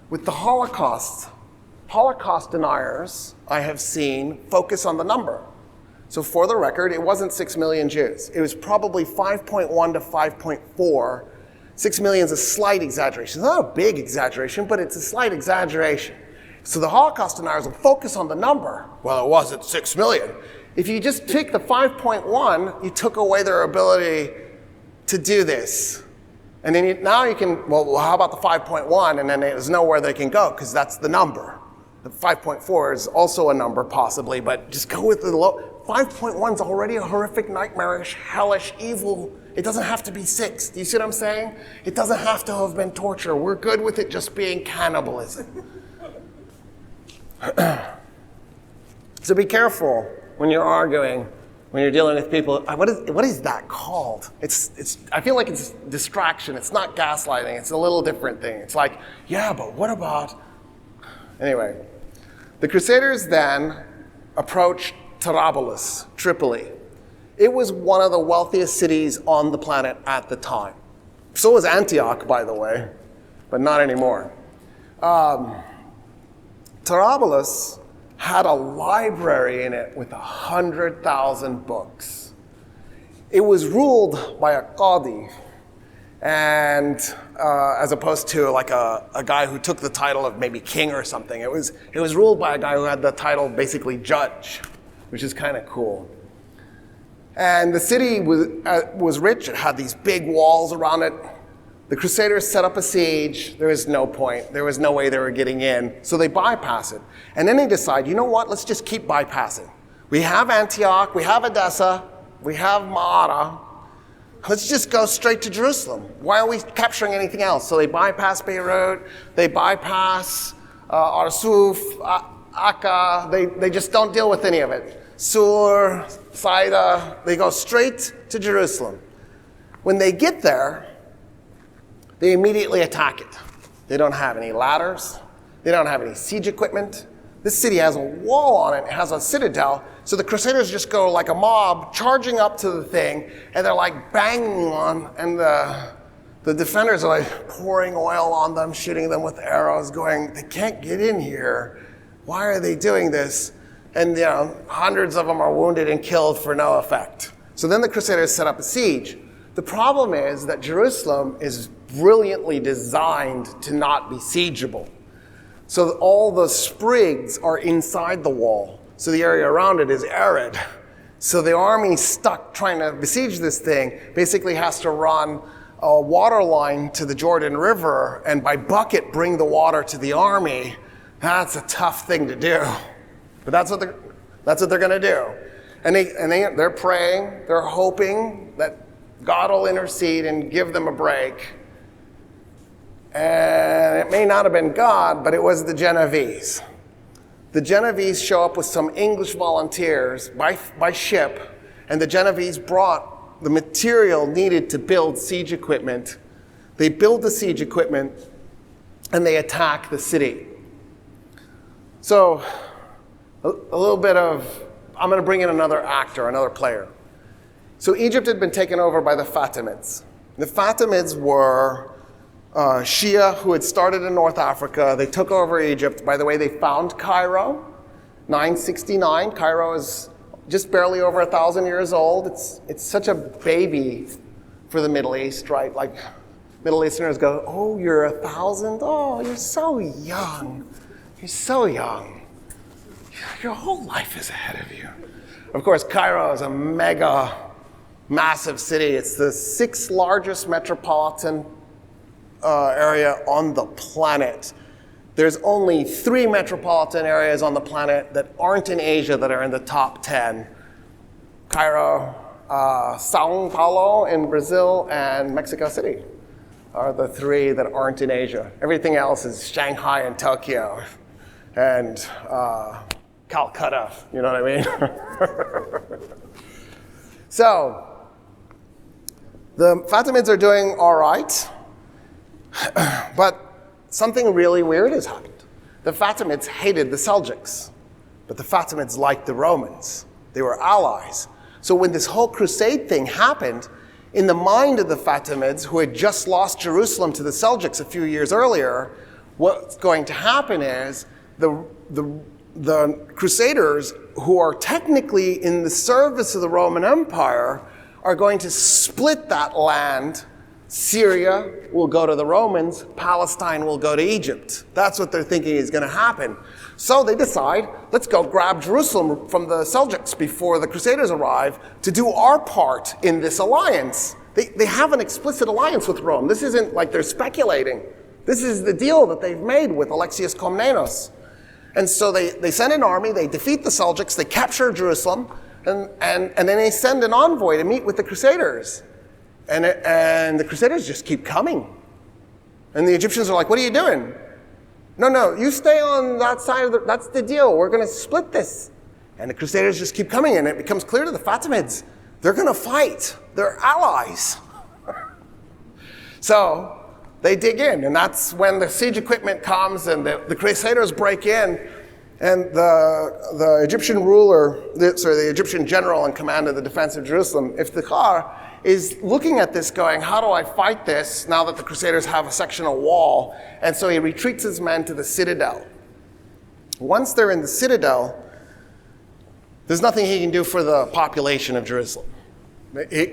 with the Holocaust deniers I have seen focus on the number. So for the record, it wasn't 6 million Jews. It was probably 5.1 to 5.4. 6 million is a slight exaggeration. It's not a big exaggeration, but it's a slight exaggeration. So the Holocaust deniers will focus on the number. Well, it wasn't 6 million. If you just take the 5.1, you took away their ability to do this. And then now you can, well, how about the 5.1? And then there's nowhere they can go, because that's the number. The 5.4 is also a number, possibly, but just go with the low. 5.1 is already a horrific, nightmarish, hellish, evil. It doesn't have to be 6. Do you see what I'm saying? It doesn't have to have been torture. We're good with it just being cannibalism. So be careful when you're arguing, when you're dealing with people. What is that called? I feel like it's distraction. It's not gaslighting. It's a little different thing. It's like, yeah, but what about? Anyway, the Crusaders then approached Tarabulus, Tripoli. It was one of the wealthiest cities on the planet at the time. So was Antioch, by the way, but not anymore. Tarabulus had a library in it with 100,000 books. It was ruled by a qadi, and as opposed to like a guy who took the title of maybe king or something. It was ruled by a guy who had the title basically judge, which is kind of cool. And the city was rich. It had these big walls around it. The Crusaders set up a siege. There was no point. There was no way they were getting in. So they bypass it. And then they decide, you know what? Let's just keep bypassing. We have Antioch. We have Edessa. We have Ma'ara. Let's just go straight to Jerusalem. Why are we capturing anything else? So they bypass Beirut. They bypass Arsuf, Akka. They just don't deal with any of it. Sur, Saida. They go straight to Jerusalem. When they get there, they immediately attack it. They don't have any ladders. They don't have any siege equipment. This city has a wall on it. It has a citadel. So the Crusaders just go like a mob, charging up to the thing, and they're like banging on, and the defenders are like pouring oil on them, shooting them with arrows, going, they can't get in here. Why are they doing this? And hundreds of them are wounded and killed for no effect. So then the Crusaders set up a siege. The problem is that Jerusalem is brilliantly designed to not be siegeable. So all the sprigs are inside the wall. So the area around it is arid. So the army stuck trying to besiege this thing basically has to run a water line to the Jordan River and by bucket bring the water to the army. That's a tough thing to do. But that's what they're going to do. And they're praying, they're hoping that God will intercede and give them a break. And it may not have been God, but it was the Genovese. The Genovese show up with some English volunteers by ship, and the Genovese brought the material needed to build siege equipment. They build the siege equipment, and they attack the city. So, a little bit of, I'm going to bring in another actor, another player. So Egypt had been taken over by the Fatimids. The Fatimids were Shia who had started in North Africa. They took over Egypt. By the way, they found Cairo, 969. Cairo is just barely over 1,000 years old. It's such a baby for the Middle East, right? Like Middle Easterners go, oh, you're 1,000? Oh, you're so young. You're so young. Your whole life is ahead of you. Of course, Cairo is a massive city. It's the 6th largest metropolitan area on the planet. There's only 3 metropolitan areas on the planet that aren't in Asia that are in the top 10. Cairo, Sao Paulo in Brazil, and Mexico City are the 3 that aren't in Asia. Everything else is Shanghai and Tokyo and Calcutta, you know what I mean? So, the Fatimids are doing all right, but something really weird has happened. The Fatimids hated the Seljuks, but the Fatimids liked the Romans. They were allies. So when this whole crusade thing happened, in the mind of the Fatimids, who had just lost Jerusalem to the Seljuks a few years earlier, what's going to happen is the Crusaders, who are technically in the service of the Roman Empire, are going to split that land. Syria will go to the Romans, Palestine will go to Egypt. That's what they're thinking is going to happen. So they decide, let's go grab Jerusalem from the Seljuks before the Crusaders arrive to do our part in this alliance. They have an explicit alliance with Rome. This isn't like they're speculating. This is the deal that they've made with Alexius Komnenos. And so they send an army, they defeat the Seljuks, they capture Jerusalem, and then they send an envoy to meet with the Crusaders. And the Crusaders just keep coming. And the Egyptians are like, what are you doing? No, you stay on that side of that's the deal. We're going to split this. And the Crusaders just keep coming, and it becomes clear to the Fatimids, they're going to fight. They're allies. So they dig in, and that's when the siege equipment comes, and the Crusaders break in, and the Egyptian the Egyptian general in command of the defense of Jerusalem, Iftikhar, is looking at this going, how do I fight this now that the Crusaders have a sectional wall? And so he retreats his men to the citadel. Once they're in the citadel, there's nothing he can do for the population of Jerusalem.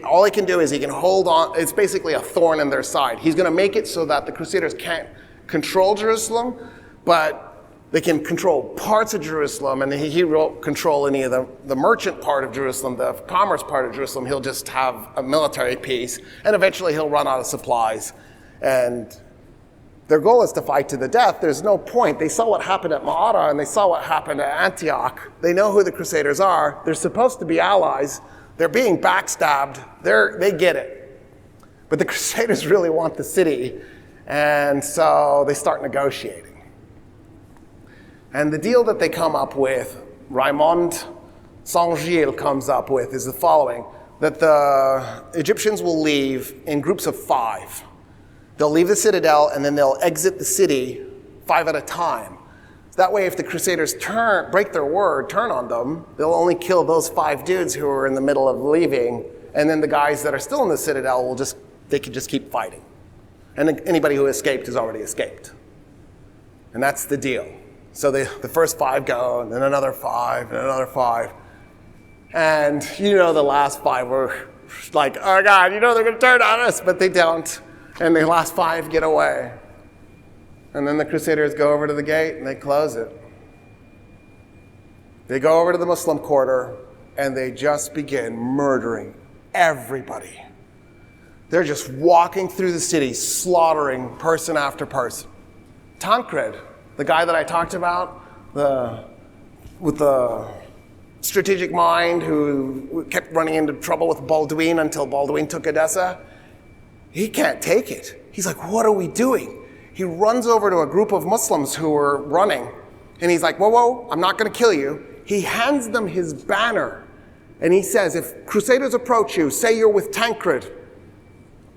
All he can do is he can hold on. It's basically a thorn in their side. He's going to make it so that the Crusaders can't control Jerusalem, but they can control parts of Jerusalem, and he won't control any of the merchant part of Jerusalem, the commerce part of Jerusalem. He'll just have a military peace, and eventually he'll run out of supplies. And their goal is to fight to the death. There's no point. They saw what happened at Maada, and they saw what happened at Antioch. They know who the Crusaders are. They're supposed to be allies. They're being backstabbed. They get it. But the Crusaders really want the city, and so they start negotiating. And the deal that they come up with, Raymond Saint-Gilles comes up with, is the following, that the Egyptians will leave in groups of 5. They'll leave the citadel, and then they'll exit the city 5 at a time. That way, if the Crusaders break their word, turn on them, they'll only kill those 5 dudes who are in the middle of leaving, and then the guys that are still in the citadel they can just keep fighting. And anybody who escaped has already escaped. And that's the deal. So the first 5 go, and then another 5, and another 5. And the last 5 were like, oh God, they're going to turn on us, but they don't. And the last 5 get away. And then the Crusaders go over to the gate, and they close it. They go over to the Muslim quarter, and they just begin murdering everybody. They're just walking through the city, slaughtering person after person. Tancred, the guy that I talked about, with the strategic mind who kept running into trouble with Baldwin until Baldwin took Edessa, he can't take it. He's like, what are we doing? He runs over to a group of Muslims who are running, and he's like, whoa, I'm not going to kill you. He hands them his banner, and he says, if Crusaders approach you, say you're with Tancred,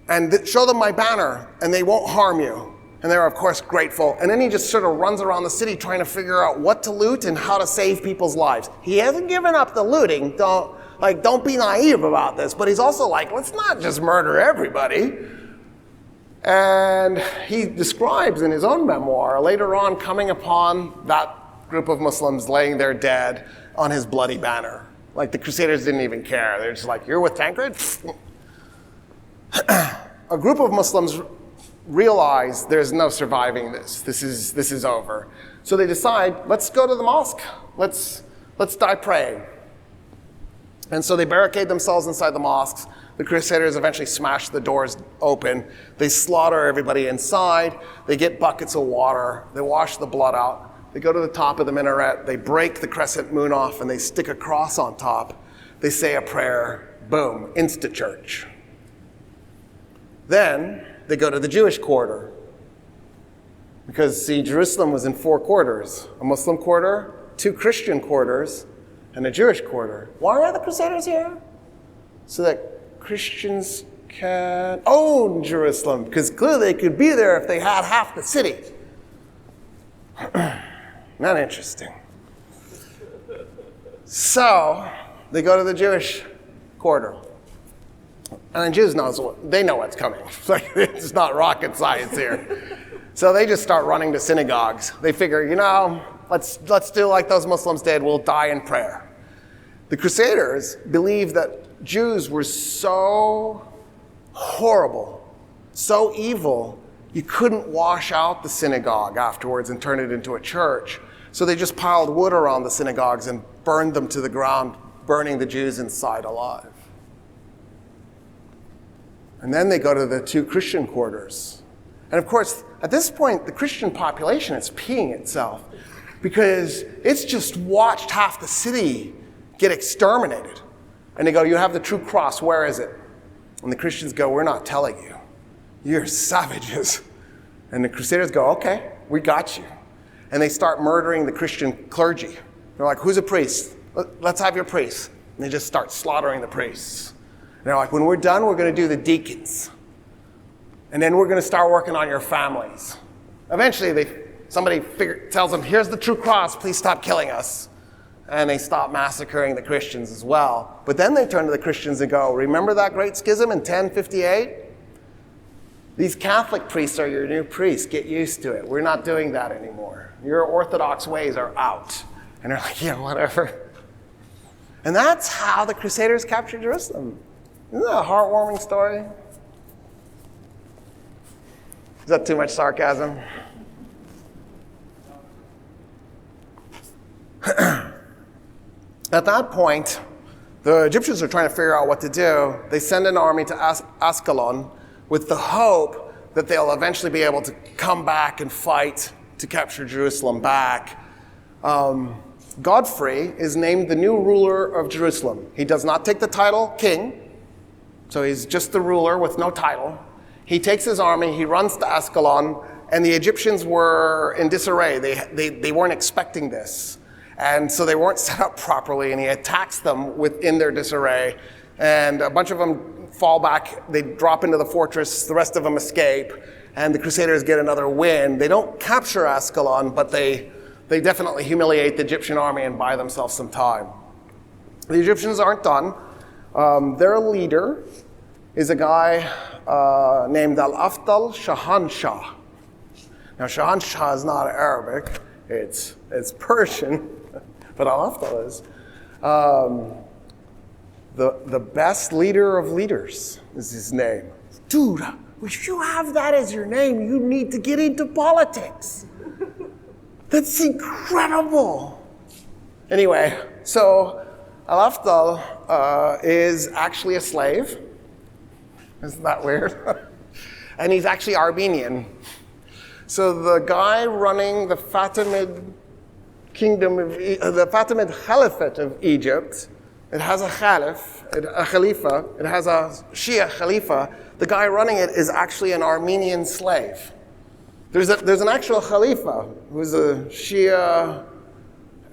and show them my banner, and they won't harm you. And they're, of course, grateful. And then he just sort of runs around the city trying to figure out what to loot and how to save people's lives. He hasn't given up the looting. Don't be naive about this. But he's also like, let's not just murder everybody. And he describes in his own memoir, later on, coming upon that group of Muslims laying there dead on his bloody banner. Like the Crusaders didn't even care. They're just like, you're with Tancred? A group of Muslims realize there's no surviving this. This is over. So they decide, let's go to the mosque. Let's die praying. And so they barricade themselves inside the mosques. The Crusaders eventually smash the doors open. They slaughter everybody inside. They get buckets of water. They wash the blood out. They go to the top of the minaret. They break the crescent moon off and they stick a cross on top. They say a prayer. Boom, insta-church. Then they go to the Jewish quarter. Because, see, Jerusalem was in 4 quarters. A Muslim quarter, 2 Christian quarters, and a Jewish quarter. Why are the Crusaders here? So that Christians can own Jerusalem, because clearly they could be there if they had half the city. Not interesting. So they go to the Jewish quarter. And the Jews know what's coming. It's not rocket science here. So they just start running to synagogues. They figure, let's do like those Muslims did. We'll die in prayer. The Crusaders believed that Jews were so horrible, so evil, you couldn't wash out the synagogue afterwards and turn it into a church. So they just piled wood around the synagogues and burned them to the ground, burning the Jews inside alive. And then they go to the 2 Christian quarters. And of course, at this point, the Christian population is peeing itself because it's just watched half the city get exterminated. And they go, you have the true cross, where is it? And the Christians go, we're not telling you. You're savages. And the Crusaders go, okay, we got you. And they start murdering the Christian clergy. They're like, who's a priest? Let's have your priest. And they just start slaughtering the priests. And they're like, when we're done, we're going to do the deacons. And then we're going to start working on your families. Eventually, somebody tells them, here's the true cross, please stop killing us. And they stop massacring the Christians as well. But then they turn to the Christians and go, remember that great schism in 1058? These Catholic priests are your new priests. Get used to it. We're not doing that anymore. Your Orthodox ways are out. And they're like, yeah, whatever. And that's how the Crusaders captured Jerusalem. Isn't that a heartwarming story? Is that too much sarcasm? At that point, the Egyptians are trying to figure out what to do. They send an army to Ascalon with the hope that they'll eventually be able to come back and fight to capture Jerusalem back. Godfrey is named the new ruler of Jerusalem. He does not take the title king, so he's just the ruler with no title. He takes his army, he runs to Ascalon, and the Egyptians were in disarray. They weren't expecting this. And so they weren't set up properly, and he attacks them within their disarray. And a bunch of them fall back, they drop into the fortress, the rest of them escape, and the Crusaders get another win. They don't capture Ascalon, but they definitely humiliate the Egyptian army and buy themselves some time. The Egyptians aren't done. Their leader is a guy named Al-Afdal Shahanshah. Now, Shahanshah is not Arabic, it's Persian, but Al-Afdal is. The best leader of leaders is his name. Dude, if you have that as your name, you need to get into politics. That's incredible. Anyway, so Al-Afdal is actually a slave. Isn't that weird? And he's actually Armenian. So the guy running the Fatimid kingdom, the Fatimid Caliphate of Egypt, it has a Khalifa, it has a Shia Khalifa. The guy running it is actually an Armenian slave. There's an actual Khalifa who's a Shia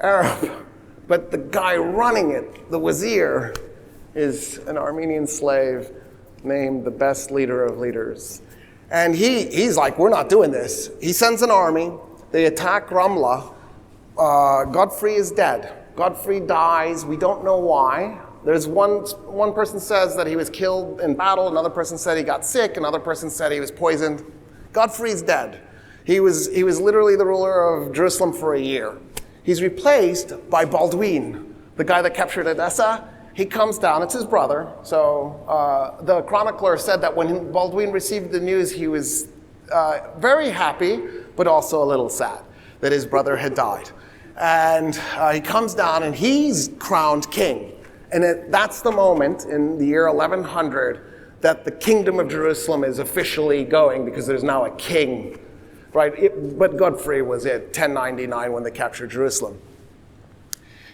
Arab, but the guy running it, the Wazir, is an Armenian slave named the best leader of leaders. And he's like, we're not doing this. He sends an army. They attack Ramla. Godfrey is dead. Godfrey dies. We don't know why. There's one person says that he was killed in battle. Another person said he got sick. Another person said he was poisoned. Godfrey's dead. He was literally the ruler of Jerusalem for a year. He's replaced by Baldwin. the guy that captured Edessa, he comes down, it's his brother. So the chronicler said that when Baldwin received the news, he was very happy, but also a little sad that his brother had died. And he comes down and he's crowned king. And that's the moment in the year 1100 that the kingdom of Jerusalem is officially going, because there's now a king, right? But Godfrey was in 1099 when they captured Jerusalem.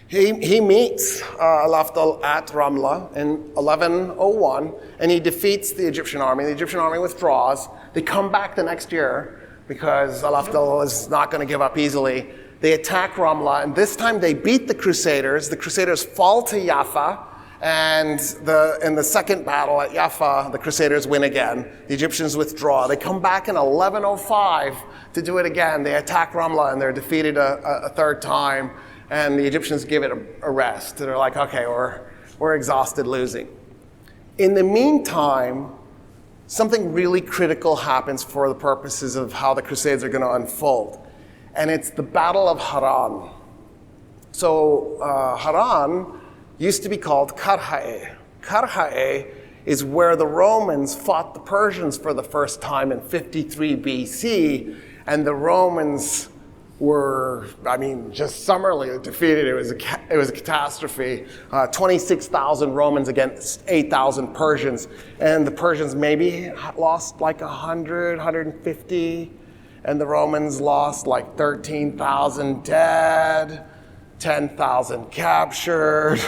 He meets Alafdal at Ramla in 1101, and he defeats the Egyptian army. The Egyptian army withdraws. They come back the next year because Alafdal is not going to give up easily. They attack Ramla, and this time they beat the Crusaders. The Crusaders fall to Jaffa, and in the second battle at Jaffa, the Crusaders win again. The Egyptians withdraw. They come back in 1105 to do it again. They attack Ramla, and they're defeated a third time, and the Egyptians give it a rest. They're like, okay, we're exhausted losing. In the meantime, something really critical happens for the purposes of how the Crusades are going to unfold. And it's the Battle of Haran. So Haran used to be called Karhae. Karhae is where the Romans fought the Persians for the first time in 53 BC. And the Romans were, just summarily defeated. It was a catastrophe. 26,000 Romans against 8,000 Persians. And the Persians maybe lost like 100, 150. And the Romans lost like 13,000 dead, 10,000 captured.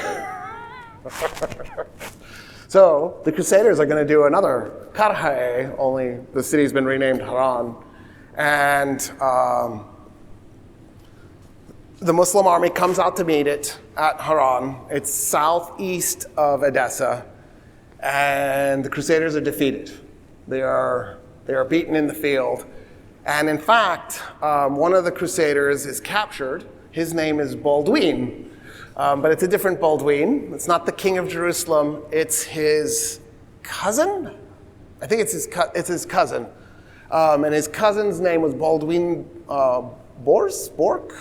So the Crusaders are going to do another Karhae, only the city's been renamed Haran. And the Muslim army comes out to meet it at Haran. It's southeast of Edessa. And the Crusaders are defeated. They are beaten in the field. And in fact, one of the Crusaders is captured. His name is Baldwin, but it's a different Baldwin. It's not the king of Jerusalem. It's his cousin. I think it's his cousin. And his cousin's name was Baldwin Borsk.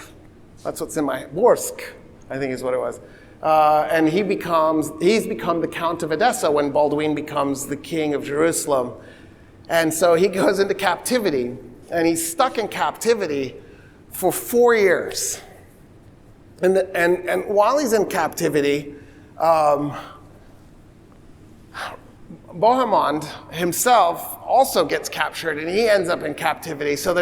That's what's in my Borsk, I think is what it was. And he's become the Count of Edessa when Baldwin becomes the king of Jerusalem. And so he goes into captivity. And he's stuck in captivity for 4 years. And while he's in captivity, Bohemond himself also gets captured, and he ends up in captivity. So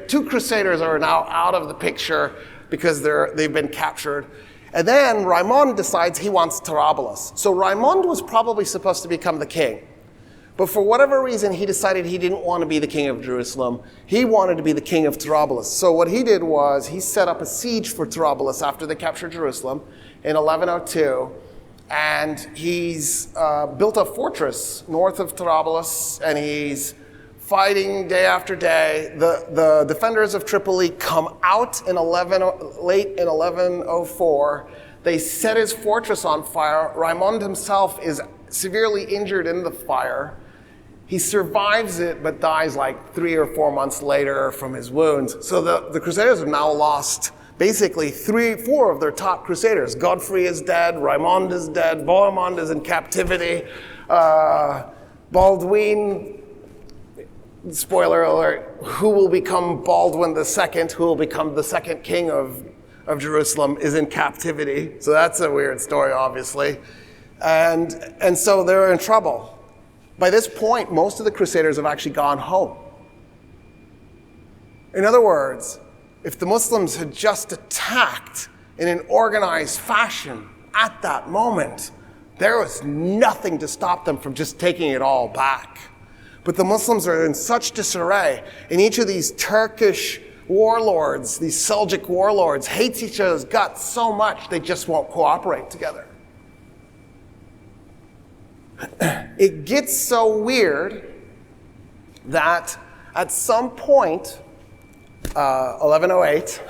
two Crusaders are now out of the picture because they've been captured. And then Raimond decides he wants Tarabalus. So Raimond was probably supposed to become the king. But for whatever reason, he decided he didn't want to be the king of Jerusalem. He wanted to be the king of Tarabalus. So what he did was he set up a siege for Tarabalus after they captured Jerusalem in 1102. And he's built a fortress north of Tarabalus, and he's fighting day after day. The defenders of Tripoli come out late in 1104. They set his fortress on fire. Raimond himself is severely injured in the fire. He survives it, but dies like 3 or 4 months later from his wounds. So the Crusaders have now lost basically 4 of their top Crusaders. Godfrey is dead, Raimond is dead, Bohemond is in captivity. Baldwin, spoiler alert, who will become Baldwin II, who will become the second king of Jerusalem, is in captivity. So that's a weird story, obviously. And so they're in trouble. By this point, most of the Crusaders have actually gone home. In other words, if the Muslims had just attacked in an organized fashion at that moment, there was nothing to stop them from just taking it all back. But the Muslims are in such disarray, and each of these Turkish warlords, these Seljuk warlords, hates each other's guts so much they just won't cooperate together. It gets so weird that at some point, 1108,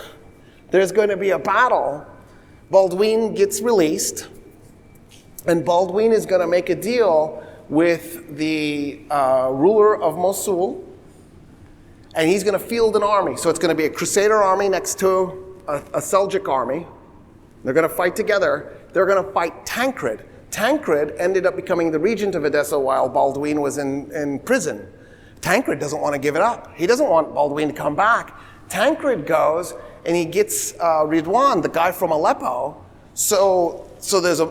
there's going to be a battle. Baldwin gets released, and Baldwin is going to make a deal with the ruler of Mosul, and he's going to field an army. So it's going to be a Crusader army next to a Seljuk army. They're going to fight together. they're going to fight Tancred. Tancred ended up becoming the regent of Edessa while Baldwin was in prison. Tancred doesn't want to give it up. He doesn't want Baldwin to come back. Tancred goes and he gets Ridwan, the guy from Aleppo. So there's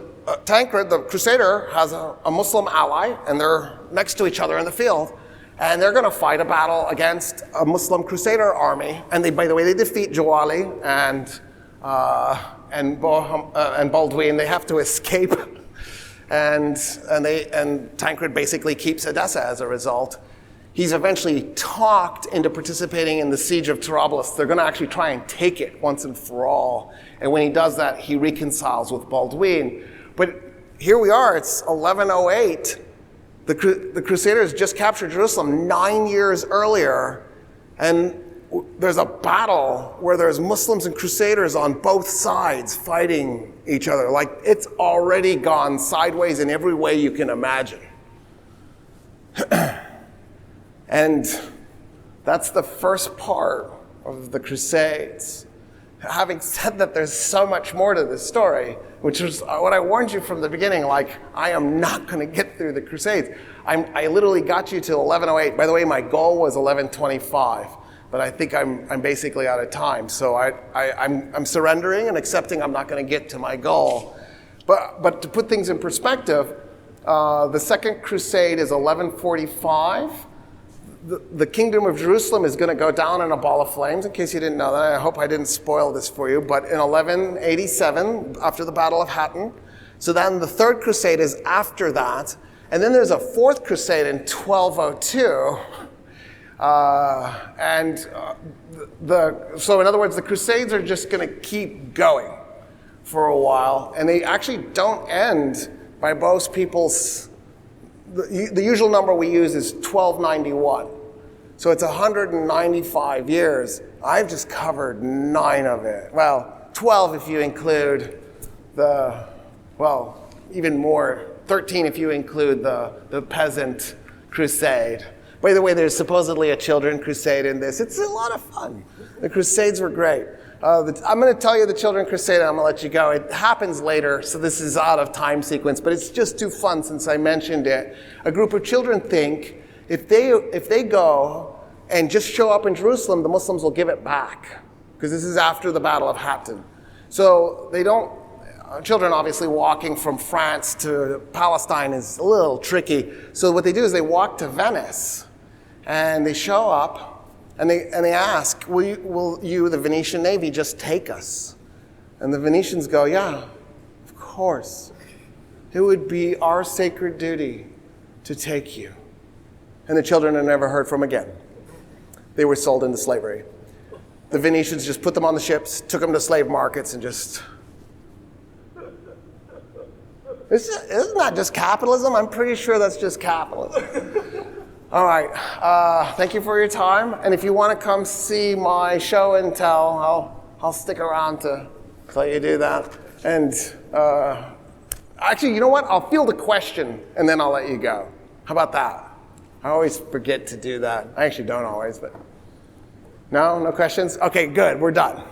Tancred, the Crusader, has a Muslim ally, and they're next to each other in the field. And they're going to fight a battle against a Muslim Crusader army. And by the way, they defeat Jawali and Baldwin. They have to escape. And Tancred basically keeps Edessa as a result. He's eventually talked into participating in the Siege of Tarablis. They're going to actually try and take it once and for all. And when he does that, he reconciles with Baldwin. But here we are, it's 1108. The Crusaders just captured Jerusalem 9 years earlier. And there's a battle where there's Muslims and Crusaders on both sides fighting each other. Like, it's already gone sideways in every way you can imagine. And that's the first part of the Crusades. Having said that, there's so much more to this story, which is what I warned you from the beginning, like, I am not going to get through the Crusades. I literally got you to 1108. By the way, my goal was 1125, but I think I'm basically out of time. So I'm surrendering and accepting I'm not going to get to my goal. But to put things in perspective, the Second Crusade is 1145. The kingdom of Jerusalem is going to go down in a ball of flames, in case you didn't know that. I hope I didn't spoil this for you. But in 1187, after the Battle of Hattin, so then the Third Crusade is after that. And then there's a Fourth Crusade in 1202. So in other words, the Crusades are just going to keep going for a while. And they actually don't end by most people's... The usual number we use is 1291. So it's 195 years. I've just covered 9 of it. Well, 12 if you include even more, 13 if you include the peasant crusade. By the way, there's supposedly a children crusade in this. It's a lot of fun. The Crusades were great. I'm going to tell you the Children Crusade, and I'm going to let you go. It happens later, so this is out of time sequence, but it's just too fun since I mentioned it. A group of children think if they go and just show up in Jerusalem, the Muslims will give it back, because this is after the Battle of Hattin. So they don't. Children obviously walking from France to Palestine is a little tricky. So what they do is they walk to Venice, and they show up. And they ask, will you, the Venetian Navy, just take us? And the Venetians go, yeah, of course. It would be our sacred duty to take you. And the children are never heard from again. They were sold into slavery. The Venetians just put them on the ships, took them to slave markets, and just... Isn't that just capitalism? I'm pretty sure that's just capitalism. All right, thank you for your time. And if you want to come see my show and tell, I'll stick around to let you do that. And actually, you know what? I'll field a question and then I'll let you go. How about that? I always forget to do that. I actually don't always, but no questions? Okay, good, we're done.